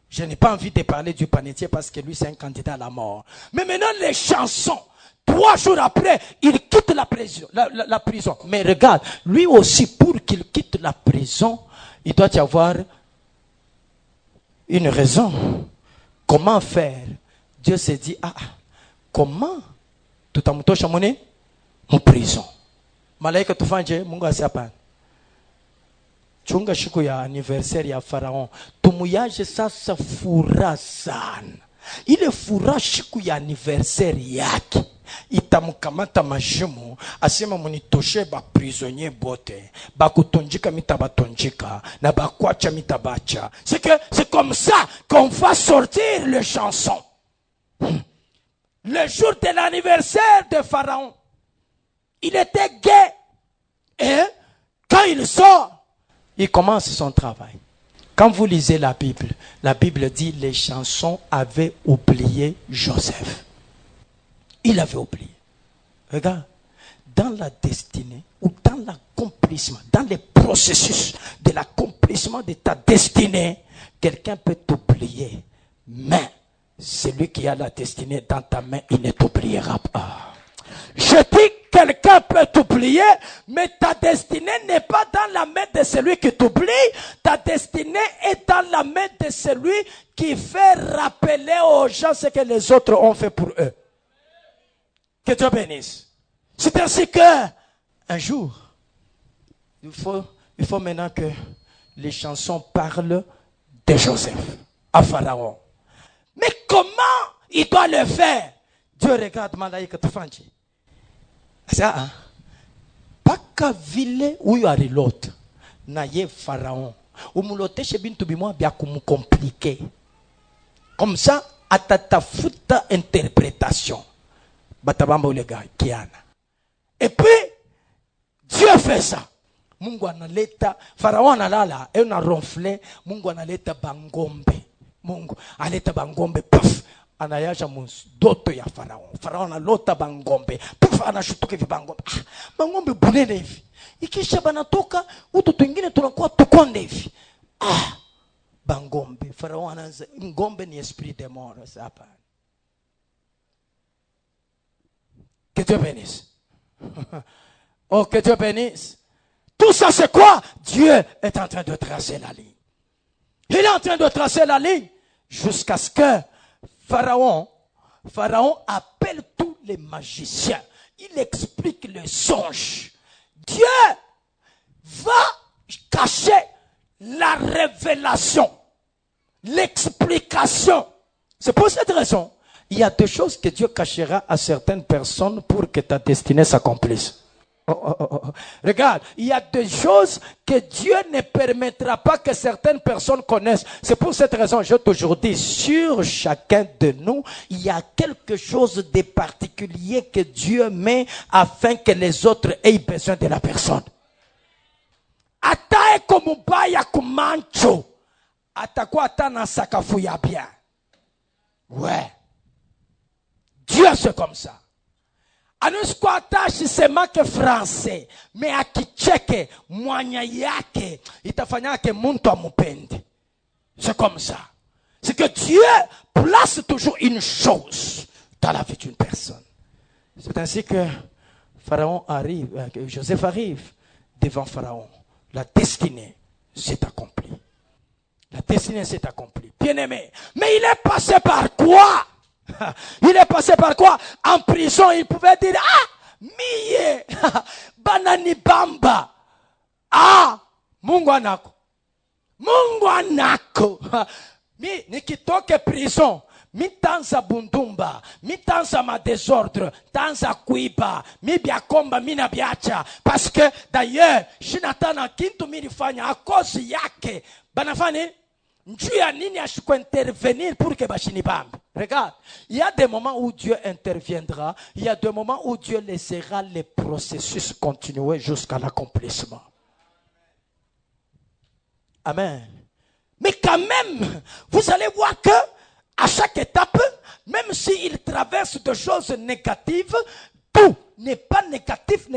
Je n'ai pas envie de parler du panetier parce que lui c'est un candidat à la mort. Mais maintenant les chansons, 3 jours après, il quitte la prison. Mais regarde, lui aussi pour qu'il quitte la prison, il doit y avoir une raison. Comment faire? Dieu s'est dit, comment? Tout à mon prison. Malaika tufanje, Mungu asiapana. Chunga shiku ya anniversaire ya Pharaon. Tumuyaje sasa furaha sana. Ile furaha shiku ya anniversaire yake. Itamkamata majimu asema munitoshe ba prisonnier bote bakutonjika mitabatonjika na bakwacha mitabacha. C'est comme ça qu'on va sortir les chansons. Le jour de l'anniversaire de Pharaon, il était gai et quand il sort, il commence son travail. Quand vous lisez la Bible dit les chansons avaient oublié Joseph. Il avait oublié. Regarde, dans la destinée ou dans l'accomplissement, dans le processus de l'accomplissement de ta destinée, quelqu'un peut t'oublier. Mais celui qui a la destinée dans ta main, il ne t'oubliera pas. Je dis quelqu'un peut t'oublier, mais ta destinée n'est pas dans la main de celui qui t'oublie. Ta destinée est dans la main de celui qui fait rappeler aux gens ce que les autres ont fait pour eux. Que Dieu bénisse. C'est ainsi que, un jour, il faut maintenant que les chansons parlent de Joseph à Pharaon. Mais comment il doit le faire? Dieu regarde Malaika Tufanji. Ça, paka vile uyo arilote na ye Pharaon. Umuloteshe bintu bimwa bya kumkomplike. Comme ça, atatafuta interprétation. Et puis, Dieu fait ça. Mungu analeta, Farao analala, et on a ronflé, Mungu analeta bangombe. Mungu analeta bangombe, paf, anayasha doto ya Farao. Farao analota bangombe, paf, anashutuka hivi bangombe. Ah, bangombe bunene hivi. Ikisha banatoka, utoto wengine tunakuwa tukonde hivi. Ah, bangombe. Farao anaanza, ngombe ni esprit de mort, hapa. Que Dieu bénisse. Oh, que Dieu bénisse. Tout ça, c'est quoi? Dieu est en train de tracer la ligne. Il est en train de tracer la ligne jusqu'à ce que Pharaon appelle tous les magiciens. Il explique le songe. Dieu va cacher la révélation, l'explication. C'est pour cette raison, il y a des choses que Dieu cachera à certaines personnes pour que ta destinée s'accomplisse. Regarde, il y a des choses que Dieu ne permettra pas que certaines personnes connaissent. C'est pour cette raison, je t'aujourd'hui, sur chacun de nous, il y a quelque chose de particulier que Dieu met afin que les autres aient besoin de la personne. Atae komubaya kumancho, atakuwa atana sakafu ya bien. Ouais. Dieu c'est comme ça. Anusikwata shisema ke français, mais akicheke mwanya yake itafanya ke muntu amupende. C'est comme ça. C'est que Dieu place toujours une chose dans la vie d'une personne. C'est ainsi que Pharaon arrive, que Joseph arrive devant Pharaon. La destinée s'est accomplie. La destinée s'est accomplie. Bien-aimé. Mais il est passé par quoi? Il est passé par quoi? En prison, il pouvait dire, ah, miye, banani bamba. Ah, Mungu anako. Mungu anako. Mi, nikitoke prison, mi tanza bundumba, mi tanza ma désordre, tanza kuiba, mi biakomba, mi na biacha. Parce que, d'ailleurs, shinatana kintu mi nifanya, à cause yake, banafani, Dieu nini intervenir pour que bashini bambe. Regarde, il y a des moments où Dieu interviendra, il y a des moments où Dieu laissera les processus continuer jusqu'à l'accomplissement. Amen. Mais quand même, vous allez voir que à chaque étape, même s'il traverse des choses négatives, tout n'est pas négatif.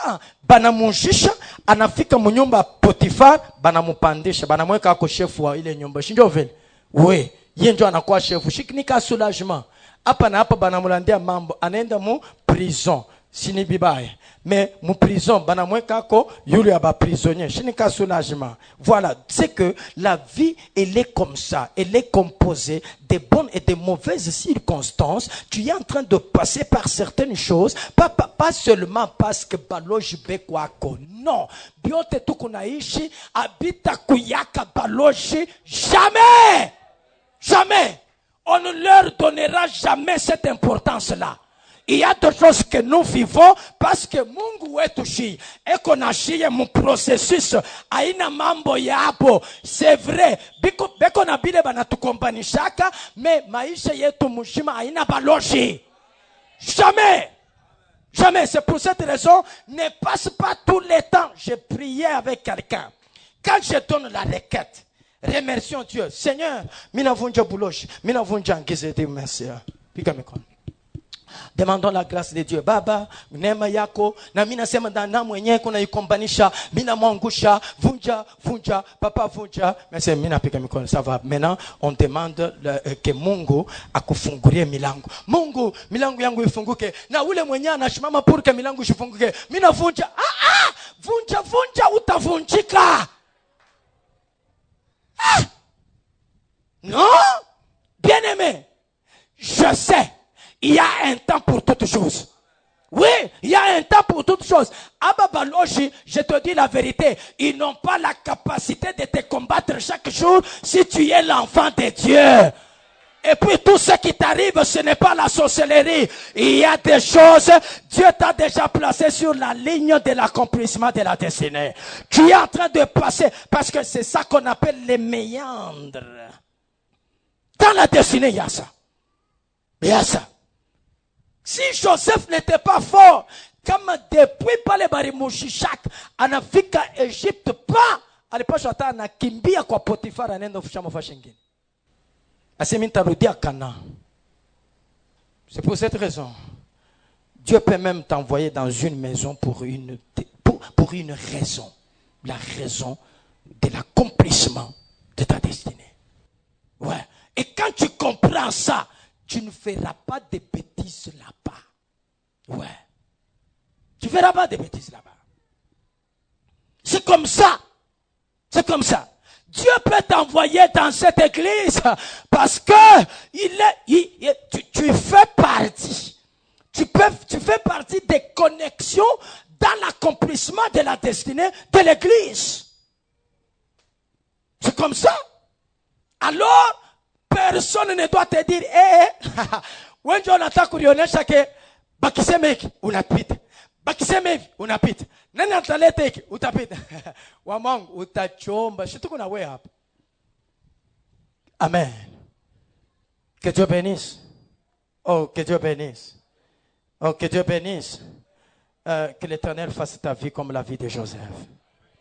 Ah, banamujisha, anafika munyumba Potifar, banamupandisha, banamweka ako shefu wa ile nyumba. Shinjo vile. Oui, yeye ndio anakuwa shefu. Shikinika soulagement. Hapa na hapa banamulandia mambo, anaenda mu prison. Sini bibaya. Mais mu prison, banamweka ako yule aba prisonnier. Shinika soulagement. Voilà, c'est que la vie elle est comme ça, elle est composée de bonnes et de mauvaises circonstances. Tu es en train de passer par certaines choses, pas seulement parce que baloji bekwako. Non, biote tukunaishi abita kuyaka baloji jamais. Jamais. On ne leur donnera jamais cette importance-là. Il y a des choses que nous vivons parce que Mungu wetu shi eko na shiye mu processus aina mambo yabo. C'est vrai. Beko na bile banatukombanishaka, mais maisha yetu mushima aina baloji. Jamais. Jamais. C'est pour cette raison, ne passe pas tout le temps. J'ai prié avec quelqu'un. Quand je donne la requête, remercions Dieu. Seigneur, mina vunja buloshi, mina vunja ngizeti, merci. Pika mikono. Demandons la grâce de Dieu. Baba, neema yako, na mina sema ndana mwenye kuna ikombanisha, mina mwangusha, vunja, papa vunja. Merci, mina pika mikono, ça va. Maintenant, on demande que Mungu akufungulie milango. Mungu, milango yangu ifunguke. Na ule mwenye anashimama pour que milango ifunguke. Mina vunja, vunja, utavunjika. Ah! Non? Bien-aimé, je sais. Il y a un temps pour toutes choses. Oui, il y a un temps pour toutes choses. Ababaloji, je te dis la vérité, ils n'ont pas la capacité de te combattre chaque jour si tu es l'enfant de Dieu. Et puis tout ce qui t'arrive, ce n'est pas la sorcellerie. Il y a des choses, Dieu t'a déjà placé sur la ligne de l'accomplissement de la destinée. Tu es en train de passer, parce que c'est ça qu'on appelle les méandres. Dans la destinée, il y a ça. Il y a ça. Si Joseph n'était pas fort, Kama depuis pale balimushishaka anafika Egypte pa alipaswa hata anakimbia kwa Potifara anaenda kufisha mafashi ngine. Asemi nitarudia Kana. C'est pour cette raison. Dieu peut même t'envoyer dans une maison pour une raison. La raison de l'accomplissement de ta destinée. Ouais. Et quand tu comprends ça, tu ne feras pas de bêtises là-bas. Ouais. Tu ne feras pas de bêtises là-bas. C'est comme ça. C'est comme ça. Dieu peut t'envoyer dans cette église parce que tu fais partie. Tu fais partie des connexions dans l'accomplissement de la destinée de l'église. C'est comme ça. Alors, personne ne doit te dire, when Jonathan kurionesha ke bakisemeki unapita. Bakisemeki unapita. Nani ataleta hiki utapita. Wa Mungu utachomba. Shituko na wewe hapa. Amen. Que Dieu bénisse. Oh, que Dieu bénisse. Oh, que Dieu bénisse. Que l'Éternel fasse ta vie comme la vie de Joseph.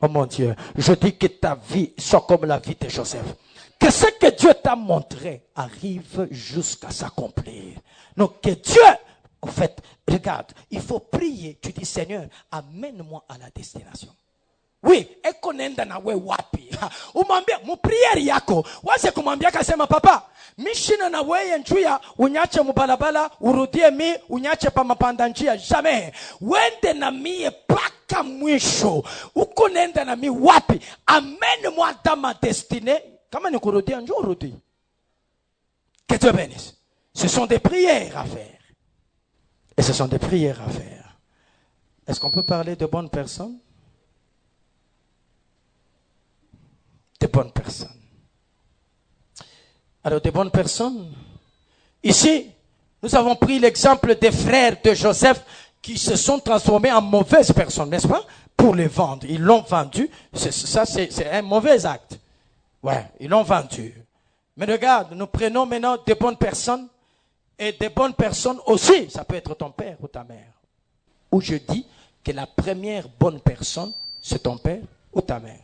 Oh mon Dieu, je dis que ta vie soit comme la vie de Joseph. Que ce que Dieu t'a montré arrive jusqu'à s'accomplir. Donc que Dieu, en fait, regarde, il faut prier. Tu dis, Seigneur, amène-moi à la destination. Oui, ekonenda na we wapi. Umwambia, mu prière yako. Waze kumwambia kasema papa, mishina na weye njuya, unyache mubalabala, urudie mi, unyache pa mapanda njia. Jamais. Wende na mie paka mwisho. Uko nenda na mi wapi. Amène-moi dans ma destinée. Kama ni kurudia njo urudi. Que Dieu bénisse. Ce sont des prières à faire. Et ce sont des prières à faire. Est-ce qu'on peut parler de bonnes personnes? De bonnes personnes. Alors, de bonnes personnes. Ici, nous avons pris l'exemple des frères de Joseph qui se sont transformés en mauvaises personnes, n'est-ce pas? Pour les vendre. Ils l'ont vendu. C'est un mauvais acte. Ouais, ils l'ont vendu. Mais regarde, nous prenons maintenant de bonnes personnes. Et de bonnes personnes aussi. Ça peut être ton père ou ta mère. Où je dis que la première bonne personne, c'est ton père ou ta mère.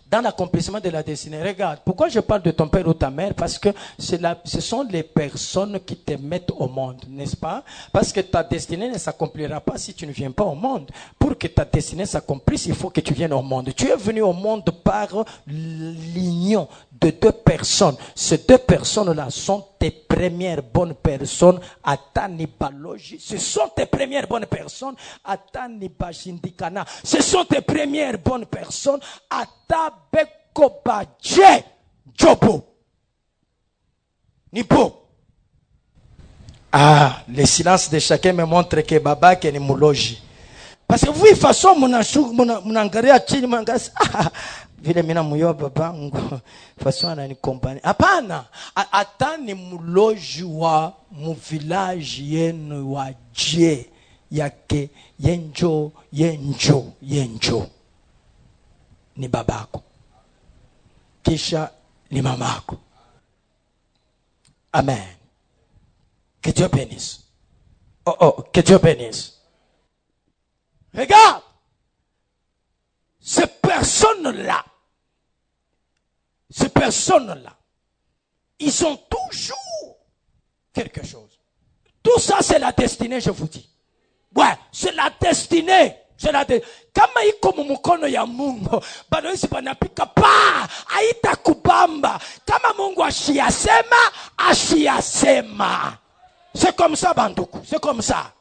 Dans l'accomplissement de la destinée, regarde, pourquoi je parle de ton père ou ta mère? Parce que ce sont les personnes qui te mettent au monde, n'est-ce pas? Parce que ta destinée ne s'accomplira pas si tu ne viens pas au monde. Pour que ta destinée s'accomplisse, il faut que tu viennes au monde. Tu es venu au monde par l'union de deux personnes. Ces deux personnes-là sont tes premières bonnes personnes à ta nibalogie. Ce sont tes premières bonnes personnes à ta nibashindikana. Ce sont tes premières bonnes personnes à ta bekobadje jobo. Nipo. Ah, le silence de chacun me montre que baba ke ni muloji. Parce que vous, façon, munangaria chini, munangaria, vile mina muyo babangu, façon ananikompani. Hapana, hata ni muloji wa mu village yenu wa je, yake, yenjo. Ni babako. Kisha ni mamako. Amen. Que Dieu bénisse. Que Dieu bénisse. Regarde, ces personnes-là, ils ont toujours quelque chose. Tout ça, c'est la destinée, je vous dis. Ouais, c'est la destinée. Kama iko mumukono ya Mungu, bado isi banapika pa, haita kubamba. Kama Mungu ashiyasema. C'est comme ça, banduku. C'est comme ça.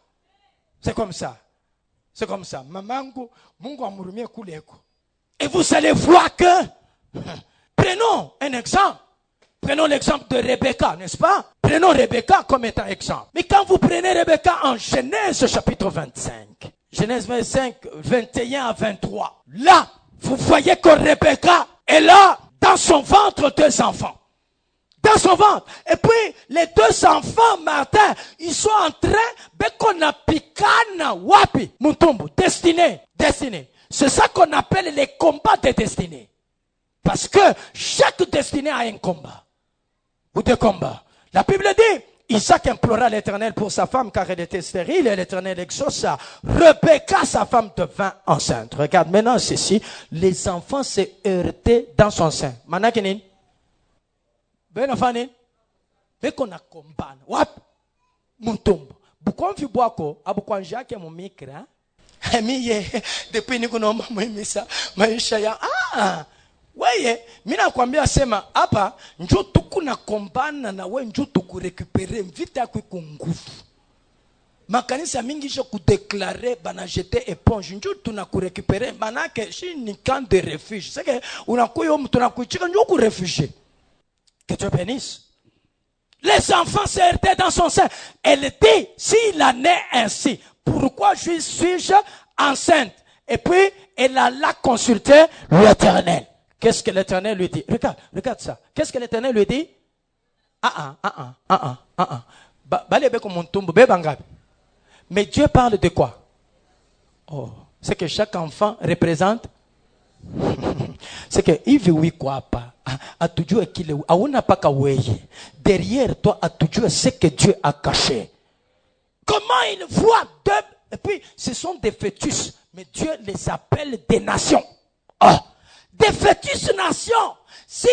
C'est comme ça. Mamangu, Mungu amurumie kuleko. Et vous allez voir que, prenons un exemple. Prenons l'exemple de Rebecca, n'est-ce pas? Prenons Rebecca comme étant exemple. Mais quand vous prenez Rebecca en Genèse chapitre 25, Genèse 25, 21 à 23, là, vous voyez que Rebecca est là, dans son ventre, 2 enfants. Dans son ventre. Et puis, les 2 enfants, Martin, ils sont en train, bekona pikana, wapi, mutumbu, destinée. C'est ça qu'on appelle les combats de destinée. Parce que chaque destinée a un combat. Ou 2 combats. La Bible dit, Isaac implora l'Éternel pour sa femme car elle était stérile et l'Éternel exauça. Rebecca, sa femme, devint enceinte. Regarde, maintenant ceci, les enfants s'est heurté dans son sein. Manakinin. Ben afani. Beko na kombana. Wap. Muntumbo. Bukon fi boako, abukon jake mu mikra. Miye, depuis niko naomba muhimisa maisha ya. Weye, mina kwambia sema hapa njoo tukuna kombana na we njoo tukurekupere vita yako iko nguvu. Makanisa mingi je kudeklare bana jeter éponge njoo tunakurekupere manake shi ni camp de refuge. C'est que unakuyo mtu tunakuichika njoo ku réfugié. Que Dieu bénisse. Les enfants s'étaient dans son sein. Elle dit, s'il en est ainsi, pourquoi suis-je enceinte? Et puis, elle alla consulter l'Éternel. Qu'est-ce que l'Éternel lui dit? Regarde ça. Qu'est-ce que l'Éternel lui dit? Mais Dieu parle de quoi? Oh, c'est que chaque enfant représente. C'est que il veut quoi pas. Atujue kile auna paka weye. Derrière toi atujue ce que Dieu a caché. Comment il voit deux, et puis ce sont des fœtus, mais Dieu les appelle des nations. Oh, des fœtus nations. Si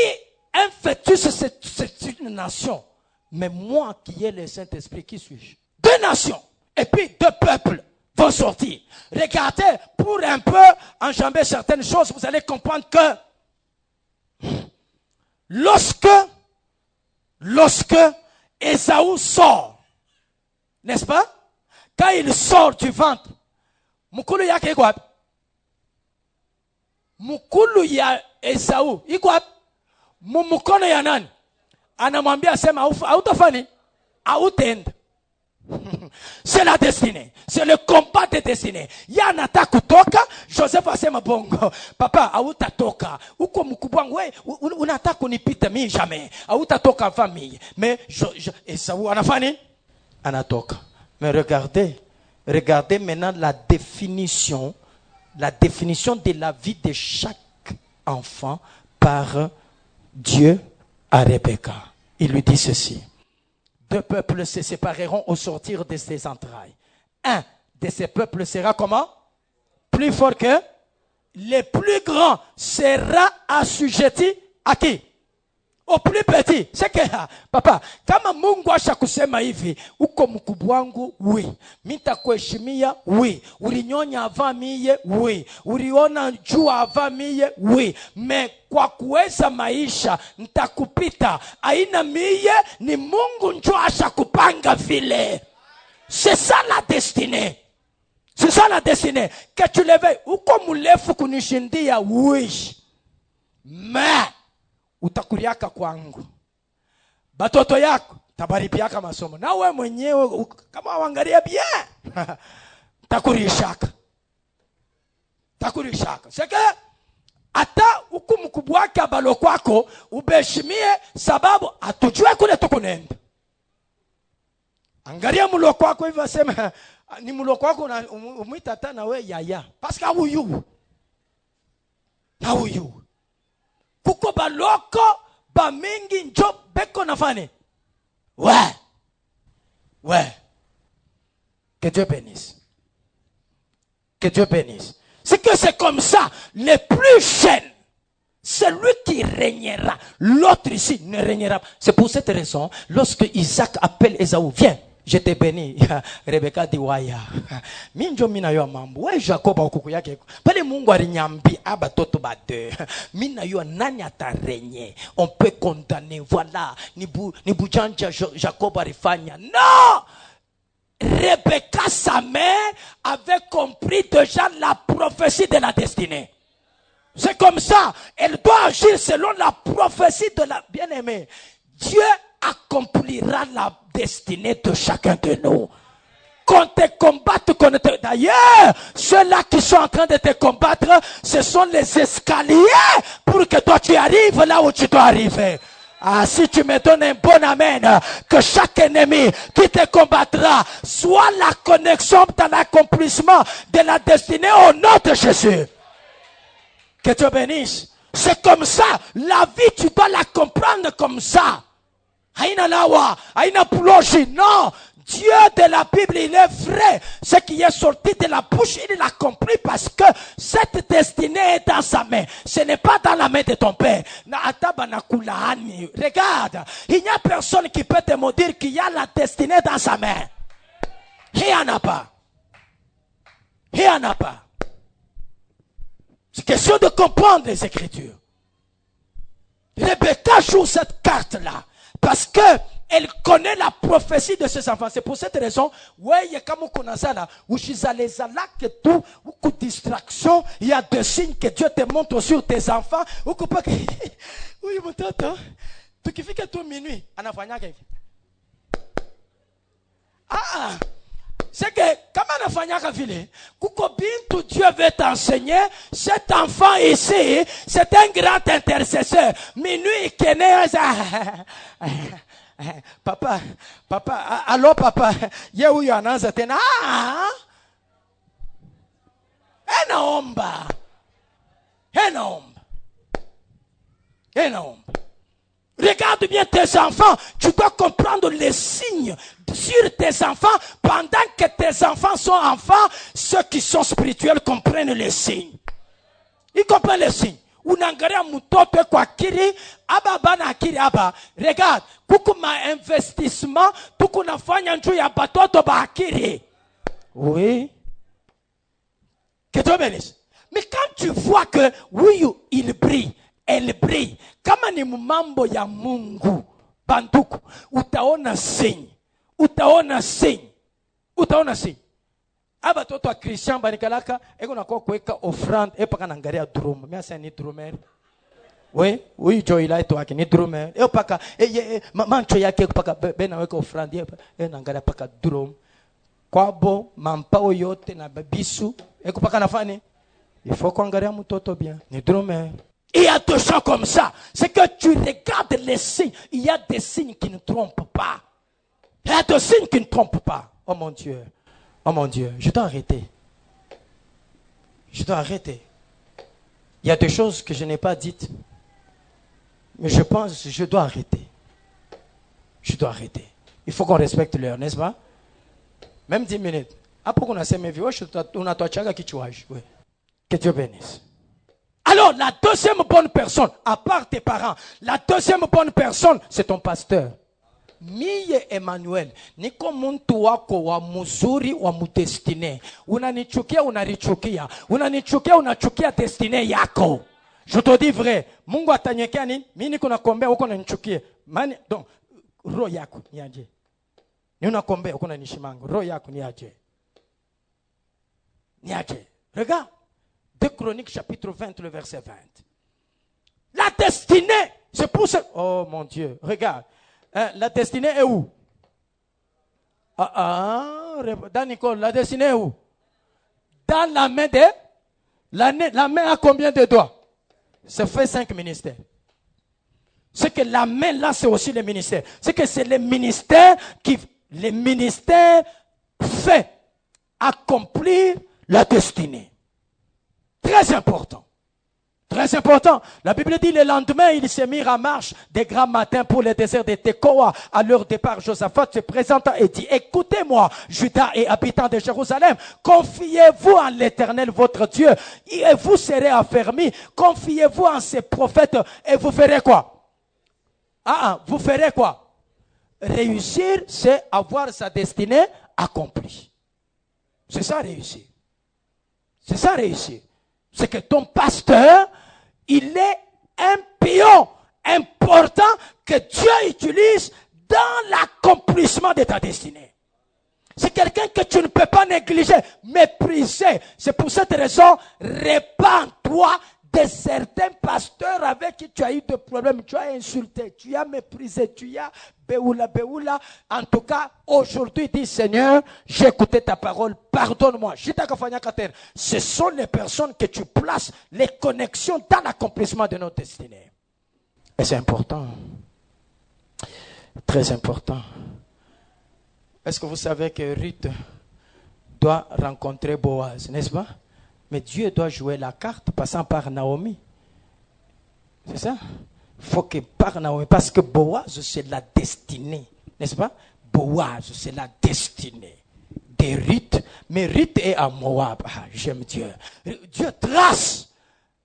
un fœtus c'est une nation, mais moi qui ai le Saint-Esprit, qui suis-je? Deux nations et puis deux peuples vont sortir. Regardez, pour un peu enjamber certaines choses, vous allez comprendre que lorsque Ésaü sort, n'est-ce pas? Quand il sort du ventre, mukulu yake iko wapi? Mukulu ya Ésaü iko wapi? Mumukono ya nani? Anamwambia sema hautafanya, hautaenda. C'est la destinée. C'est le combat de destinée. Yanata kutoka, Joseph asema bongo. Papa, hautatoka. Uko mkubwa we, unataka kunipita mimi jamais. Hautatoka famille. Mais Ésaü anafanya anatoka. Mais regardez maintenant la définition de la vie de chaque enfant par Dieu à Rebecca. Il lui dit ceci. Deux peuples se sépareront au sortir de ses entrailles. Un de ces peuples sera comment? Plus fort que le plus grand sera assujetti à qui? Au plus petit. C'est que papa, kama Mungu asha kusema hivi, uko mkubwa wangu, oui. Mitakuheshimia, oui. Ulinyonya avamiye, oui. Uliona jua avamiye, oui. Mais kwa kuweza maisha nitakupita. Aina miye ni Mungu njo asha kupanga vile. C'est ça la destinée. C'est ça la destinée. Que tu le veuilles. Uko mulefu kunishindia, oui. Mais utakuriaka kwangu. Batoto yako tabaribiaka masomo. Na wewe mwenyewe kama waangalia bien. Takurishaka. C'est que ata huku mkubwa wake abalo kwako ubeshimie sababu atujue kule tukunenda. Angalia mulo kwako hivi asema ni mulo kwako umuita hata na wewe yaya. Parce que huyu. Kuko baloko ba mingi njo beko nafane. Ouais. Que Dieu bénisse. Que Dieu bénisse. C'est que c'est comme ça. Le plus jeune, c'est lui qui régnera. L'autre ici ne régnera pas. C'est pour cette raison, lorsque Isaac appelle Ésaü, viens, je te bénis. Rebecca dit, waya. Minjo mina yo mambo. Ouais, Jacob okuku yake. Pale Mungu alinyambi aba toto ba deux. Mina yo nani ata régner. On peut condamner. Voilà. Ni bujanja Jacob alifanya. Non! Rebecca, sa mère, avait compris déjà la prophétie de la destinée. C'est comme ça. Elle doit agir selon la prophétie de la bien-aimée. Dieu accomplira la destinée de chacun de nous. Qu'on te combatte, d'ailleurs, ceux-là qui sont en train de te combattre, ce sont les escaliers pour que toi tu arrives là où tu dois arriver. Ah, si tu me donnes un bon amen, que chaque ennemi qui te combattra soit la connexion dans l'accomplissement de la destinée au nom de Jésus. Que Dieu bénisse. C'est comme ça. La vie, tu dois la comprendre comme ça. Il Aina lawa, aina puloshi. Non. Dieu de la Bible, il est vrai. Ce qui est sorti de la bouche, il l'a compris parce que cette destinée est dans sa main. Ce n'est pas dans la main de ton père. Regarde, il n'y a personne qui peut te dire qu'il y a la destinée dans sa main. Il n'y en a pas. Il n'y en a pas. C'est question de comprendre les Écritures. Rebecca joue cette carte-là parce que elle connaît la prophétie de ses enfants. C'est pour cette raison, ouais, il y a comme on a ça là, où je suis allé là, que tout, ou que distraction, il y a des signes que Dieu te montre sur tes enfants, ou que pas que, oui, mon tata, tu qui fais que tout minuit, en avant, c'est que, comme on a fait un ville, tout Dieu veut t'enseigner, cet enfant ici, c'est un grand intercesseur. Minuit, qui est né, papa, allô papa, y'a où y'en a un homme. Regarde bien tes enfants, tu dois comprendre les signes sur tes enfants. Pendant que tes enfants sont enfants, ceux qui sont spirituels comprennent les signes. Ils comprennent les signes. Unangalia mtoto kwa kiri aba na kiri aba. Regarde, kuku ma investissement tuku nafanya njoo ya batoto ba akiri. Oui. Que Dieu bénisse. Mais quand tu vois que oui, il brille, elle brille. Kama ni mambo ya Mungu, banduku, utaona signe. Utaona signe. Aba toto a Christian banikalaka eko na kwa kuweka offrande epaka naangalia drum. Mimi sasa ni drummer. Oui Joy la eto yake ni drummer. Epaka mancho yake paka bena weka offrande naangalia paka drum. Kwabo mampao yote na bisu eko paka nafani. Il faut kuangalia mtoto bien. Ni drummer. Il y a deux choses comme ça. C'est que tu regardes les signes. Il y a des signes qui ne trompent pas. Il y a des signes qui ne trompent pas. Oh mon Dieu. Oh mon Dieu, je dois arrêter. Il y a des choses que je n'ai pas dites. Mais je pense que je dois arrêter. Il faut qu'on respecte l'heure, n'est-ce pas? Même 10 minutes. Après qu'on a ces mes vies, on a toi qui tu as. Que Dieu bénisse. Alors, la deuxième bonne personne, à part tes parents, la deuxième bonne personne, c'est ton pasteur. Miye Emmanuel, niko muntu wako wa muzuri wa mudestine. Unanichukia, unachukia destine yako. Je te dis vrai, Mungu atanyekea nini? Mimi niko nakombea huko unanichukia. Mani donc roho yako ni aje? Ni unakombea huko unanishimanga. Roho yako ni aje? Ni aje? Regarde 2 Chroniques chapitre 20 le verset 20. La destinée, c'est pour ça. Oh mon Dieu, regarde. La destinée est où? Dans Nicole, la destinée est où? Dans la main de... La main a combien de doigts? Ça fait 5 ministères. C'est que la main là, c'est aussi le ministère. C'est que c'est le ministère qui... Le ministère fait accomplir la destinée. Très important. Très important. La Bible dit le lendemain, ils se mirent en marche des grands matins pour le désert de Tekoa. À leur départ, Josaphat se présenta et dit, écoutez-moi, Judas et habitants de Jérusalem, confiez-vous en l'Éternel votre Dieu et vous serez affermis. Confiez-vous en ses prophètes et vous ferez quoi? Vous ferez quoi? Réussir, c'est avoir sa destinée accomplie. C'est ça réussir. C'est ça réussir. C'est que ton pasteur, il est un pion important que Dieu utilise dans l'accomplissement de ta destinée. C'est quelqu'un que tu ne peux pas négliger, mépriser. C'est pour cette raison, répands-toi de certains pasteurs avec qui tu as eu des problèmes, tu as insulté, tu as méprisé, tu as béoula. En tout cas, aujourd'hui, dis Seigneur, j'ai écouté ta parole, pardonne-moi. Ce sont les personnes que tu places, les connexions dans l'accomplissement de notre destinée. Et c'est important. Très important. Est-ce que vous savez que Ruth doit rencontrer Boaz, n'est-ce pas? Mais Dieu doit jouer la carte passant par Naomi. C'est ça? faut que par Naomi, parce que Boaz, c'est la destinée, n'est-ce pas? Boaz, c'est la destinée des Ruth, mais Ruth est à Moab. Ah, j'aime Dieu. Dieu trace.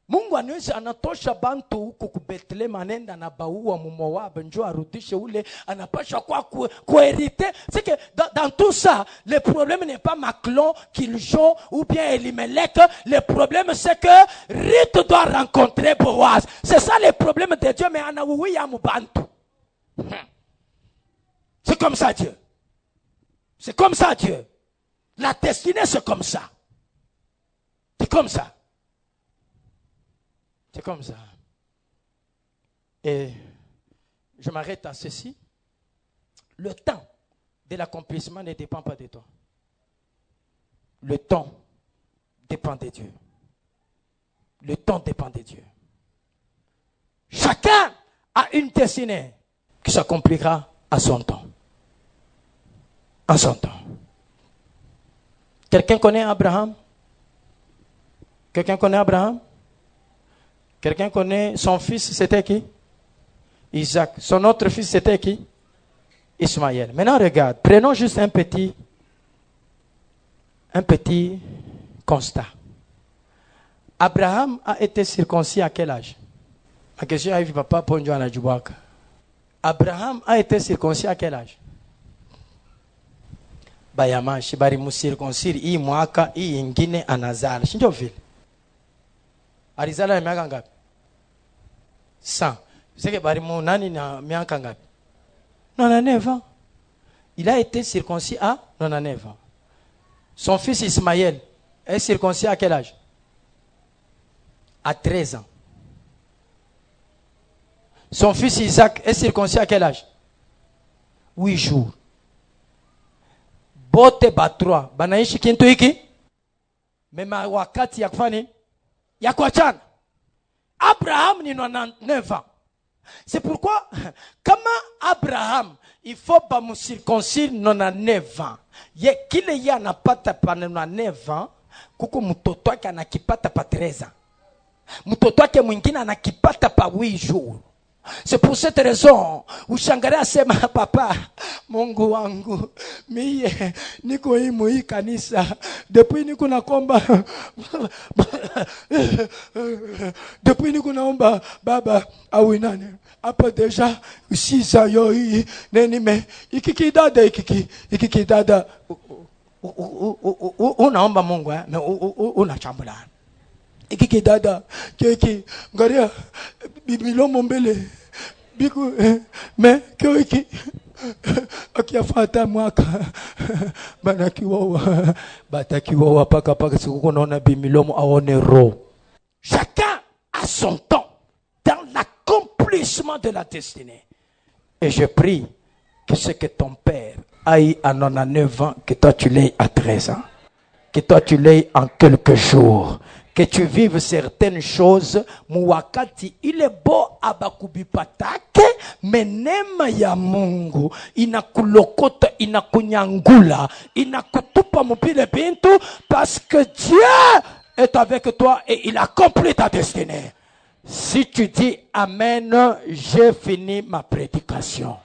Mungu anaweza anatosha bantu huko ku Bethlehem, anaenda na baua mu Moab, njoo arudishe ule, anapasha kwa kuhériter. C'est que dans tout ça, le problème n'est pas Maclon, Kiljon ou bien Elimelech. Le problème c'est que Ruth doit rencontrer Boaz. C'est ça le problème de Dieu, mais anaouwi ya mu bantu. C'est comme ça Dieu. C'est comme ça Dieu. La destinée c'est comme ça. C'est comme ça. C'est comme ça. Et je m'arrête à ceci. Le temps de l'accomplissement ne dépend pas de toi. Le temps dépend de Dieu. Le temps dépend de Dieu. Chacun a une destinée qui s'accomplira à son temps. À son temps. Quelqu'un connaît Abraham? Quelqu'un connaît Abraham? Quelqu'un connaît son fils, c'était qui? Isaac. Son autre fils, c'était qui? Ismaël. Maintenant, regarde, prenons juste un petit constat. Abraham a été circoncis à quel âge? Ma question arrive, papa, pour Abraham a été circoncis à quel âge? Bayama, shibari musirconsire, i mwaka, i ingine anazala. Shinjo vile. Arizala miaka ngapi? 100. C'est que barimu nani na miaka ngapi? 99 ans. Il a été circoncis à 99 ans. Son fils Ismaël est circoncis à quel âge? À 13 ans. Son fils Isaac est circoncis à quel âge? 8 jours. Bote batrua banaishi kintu hiki mema wakati ya kufanya ya kuachana. Abraham ni 99 ans. C'est pourquoi kama Abraham il faut pas me circoncire 99 ans. Ye kile ya anapata pa 99 ans kuko mtoto wake anakipata pa 13 ans. Mtoto wake mwingine anakipata pa 8 jours. C'est pour cette raison ushangalia sema papa Mungu wangu mie niko hii kanisa depuis niko nakomba depuis niko naomba baba au nani hapa deja 6 ans yo hii neni me ikiki dada unaomba Mungu me unachambula ikiki dada keki ngaria bibilomo mbele biku me keki akiafata mwaka batakiwawa paka siku naona bimilomo aone ro. Chacun a son temps dans l'accomplissement de la destinée. Et je prie que ce que ton père aille à 99 ans, que toi tu l'aies à 13 ans, que toi tu l'aies en quelques jours, que tu vives certaines choses. Muwakati ile bo abakubipatake menema ya Mungu inakulokota, inakunyangula, inakutupa mupile bintu, parce que Dieu est avec toi et il accomplit ta destinée. Si tu dis Amen, j'ai fini ma prédication.